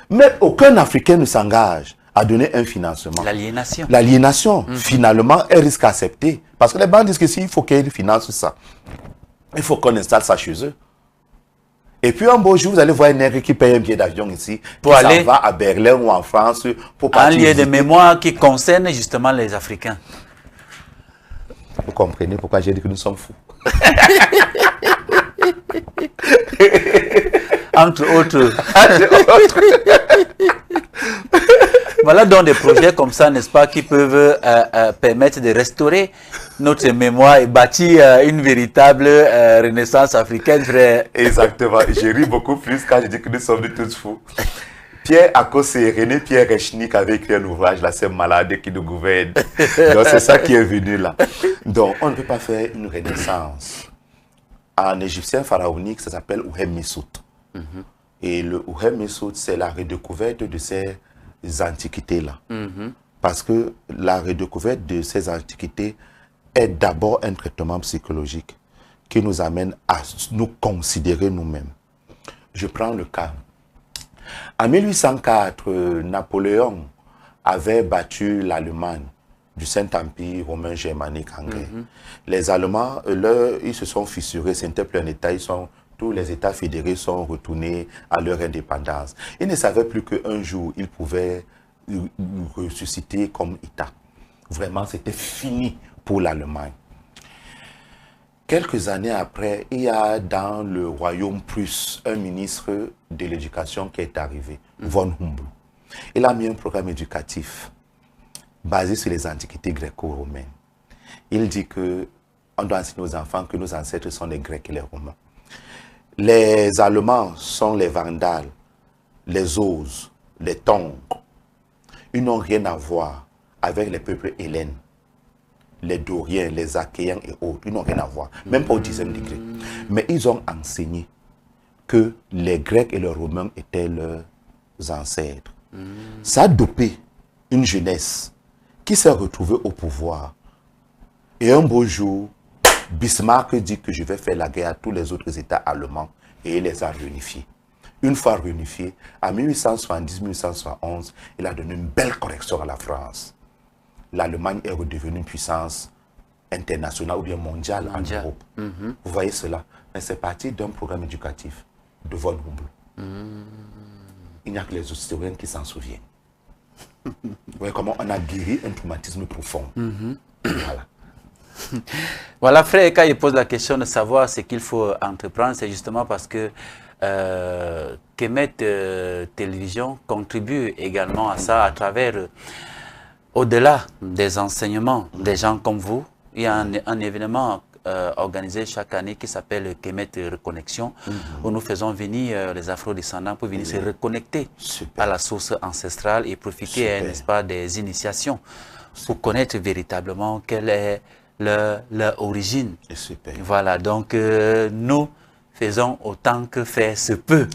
Mais aucun Africain ne s'engage à donner un financement. L'aliénation. L'aliénation, finalement, elle risque d'accepter. Parce que les banques disent que s'il faut qu'ils financent ça, il faut qu'on installe ça chez eux. Et puis un beau jour, vous allez voir un nègre qui paye un billet d'avion ici, pour aller va à Berlin ou en France pour partir. Un lieu de mémoire qui concerne justement les Africains. Vous comprenez pourquoi j'ai dit que nous sommes fous. Entre autres. Voilà donc des projets comme ça, n'est-ce pas, qui peuvent permettre de restaurer notre mémoire et bâtir une véritable renaissance africaine, frère. Exactement. J'ai ri beaucoup plus quand je dis que nous sommes de tous fous. Pierre Akos et René Pierre Rechnik avaient écrit un ouvrage, là, c'est malade qui nous gouverne. Donc c'est ça qui est venu là. Donc on ne peut pas faire une renaissance. En égyptien pharaonique, ça s'appelle Ouhem Messout. Et le Ouhem Messout, c'est la redécouverte de ces antiquités-là. Parce que la redécouverte de ces antiquités est d'abord un traitement psychologique qui nous amène à nous considérer nous-mêmes. Je prends le cas. En 1804, Napoléon avait battu l'Allemagne du Saint-Empire romain germanique anglais. Les Allemands, ils se sont fissurés, c'était plus un État, tous les États fédérés sont retournés à leur indépendance. Ils ne savaient plus qu'un jour, ils pouvaient ressusciter comme État. Vraiment, c'était fini pour l'Allemagne. Quelques années après, il y a dans le royaume prusse un ministre de l'éducation qui est arrivé, von Humboldt. Il a mis un programme éducatif basé sur les antiquités gréco-romaines. Il dit qu'on doit enseigner aux enfants que nos ancêtres sont les Grecs et les Romains. Les Allemands sont les Vandales, les Oses, les Tongs. Ils n'ont rien à voir avec les peuples hellènes, les Doriens, les Achéens et autres. Ils n'ont rien à voir, même pas au 10e degré. Mais ils ont enseigné que les Grecs et les Romains étaient leurs ancêtres. Ça a dopé une jeunesse qui s'est retrouvée au pouvoir. Et un beau jour, Bismarck dit que je vais faire la guerre à tous les autres États allemands et il les a réunifiés. Une fois réunifiés, en 1870-1871, il a donné une belle correction à la France. L'Allemagne est redevenue une puissance internationale ou bien mondiale en Europe. Vous voyez cela? Mais c'est parti d'un programme éducatif de von Humboldt. Il n'y a que les historiens qui s'en souviennent. Vous voyez comment on a guéri un traumatisme profond. Voilà. Voilà, frère, quand il pose la question de savoir ce qu'il faut entreprendre, c'est justement parce que Kemet Télévision contribue également à ça à travers, au-delà des enseignements des gens comme vous. Il y a un événement organisé chaque année qui s'appelle Kemet Reconnexion, où nous faisons venir les Afro-descendants pour venir se reconnecter à la source ancestrale et profiter, n'est-ce pas, des initiations pour connaître véritablement quelle est leur origine. Voilà, donc nous faisons autant que faire se peut.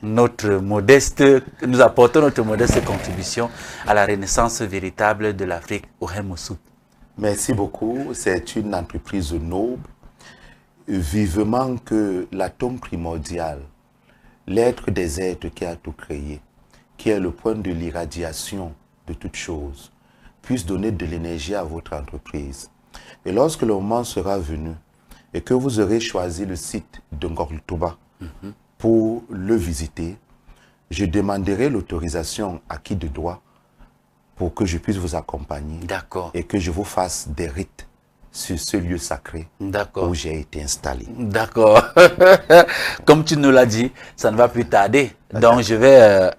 Nous apportons notre modeste contribution à la renaissance véritable de l'Afrique au Hemosou. Merci beaucoup. C'est une entreprise noble. Vivement que l'atome primordial, l'être des êtres qui a tout créé, qui est le point de l'irradiation de toute chose, puisse donner de l'énergie à votre entreprise. Et lorsque le moment sera venu et que vous aurez choisi le site de Ngorlutoba pour le visiter, je demanderai l'autorisation à qui de droit pour que je puisse vous accompagner et que je vous fasse des rites sur ce lieu sacré où j'ai été installé. D'accord. Comme tu nous l'as dit, ça ne va plus tarder. Donc je vais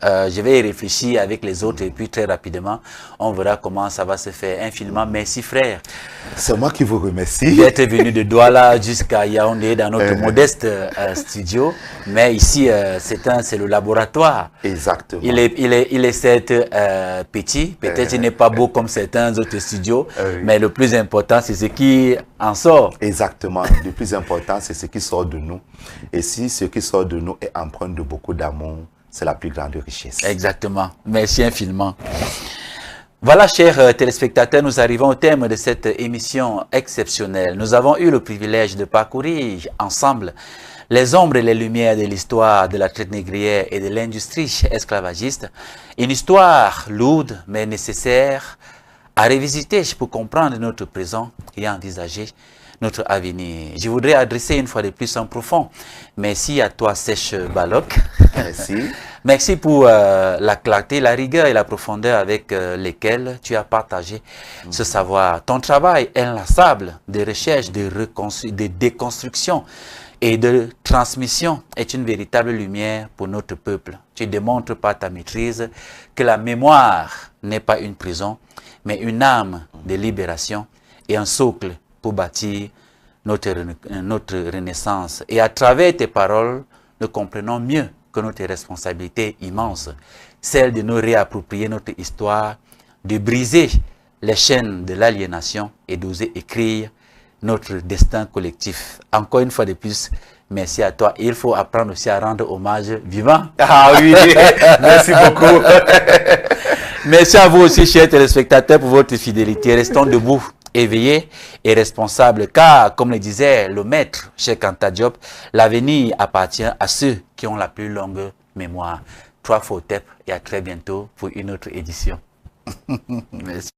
y réfléchir avec les autres et puis très rapidement, on verra comment ça va se faire. Infiniment merci frère. C'est moi qui vous remercie. D'être venu de Douala jusqu'à Yaoundé dans notre modeste studio. Mais ici, c'est le laboratoire. Exactement. Il est certes petit, peut-être il n'est pas beau comme certains autres studios, mais le plus important, c'est ce qui en sort. Exactement. Le plus important, c'est ce qui sort de nous. Et si ce qui sort de nous est empreint de beaucoup d'amour, c'est la plus grande richesse. Exactement. Merci infiniment. Voilà, chers téléspectateurs, nous arrivons au terme de cette émission exceptionnelle. Nous avons eu le privilège de parcourir ensemble les ombres et les lumières de l'histoire de la traite négrière et de l'industrie esclavagiste. Une histoire lourde mais nécessaire à revisiter pour comprendre notre présent et envisager notre avenir. Je voudrais adresser une fois de plus un profond merci à toi, Sèche Balok. Merci. Merci pour la clarté, la rigueur et la profondeur avec lesquelles tu as partagé ce savoir. Ton travail inlassable de recherche, de déconstruction et de transmission est une véritable lumière pour notre peuple. Tu démontres par ta maîtrise que la mémoire n'est pas une prison, mais une arme de libération et un socle pour bâtir notre renaissance. Et à travers tes paroles, nous comprenons mieux que notre responsabilité immense, celle de nous réapproprier notre histoire, de briser les chaînes de l'aliénation et d'oser écrire notre destin collectif. Encore une fois de plus, merci à toi. Il faut apprendre aussi à rendre hommage vivant. Ah oui, merci beaucoup. Merci à vous aussi, chers téléspectateurs, pour votre fidélité. Restons debout, éveillés et responsables, car, comme le disait le maître Cheikh Anta Diop, l'avenir appartient à ceux qui ont la plus longue mémoire. 3 fois au TEP et à très bientôt pour une autre édition. Merci.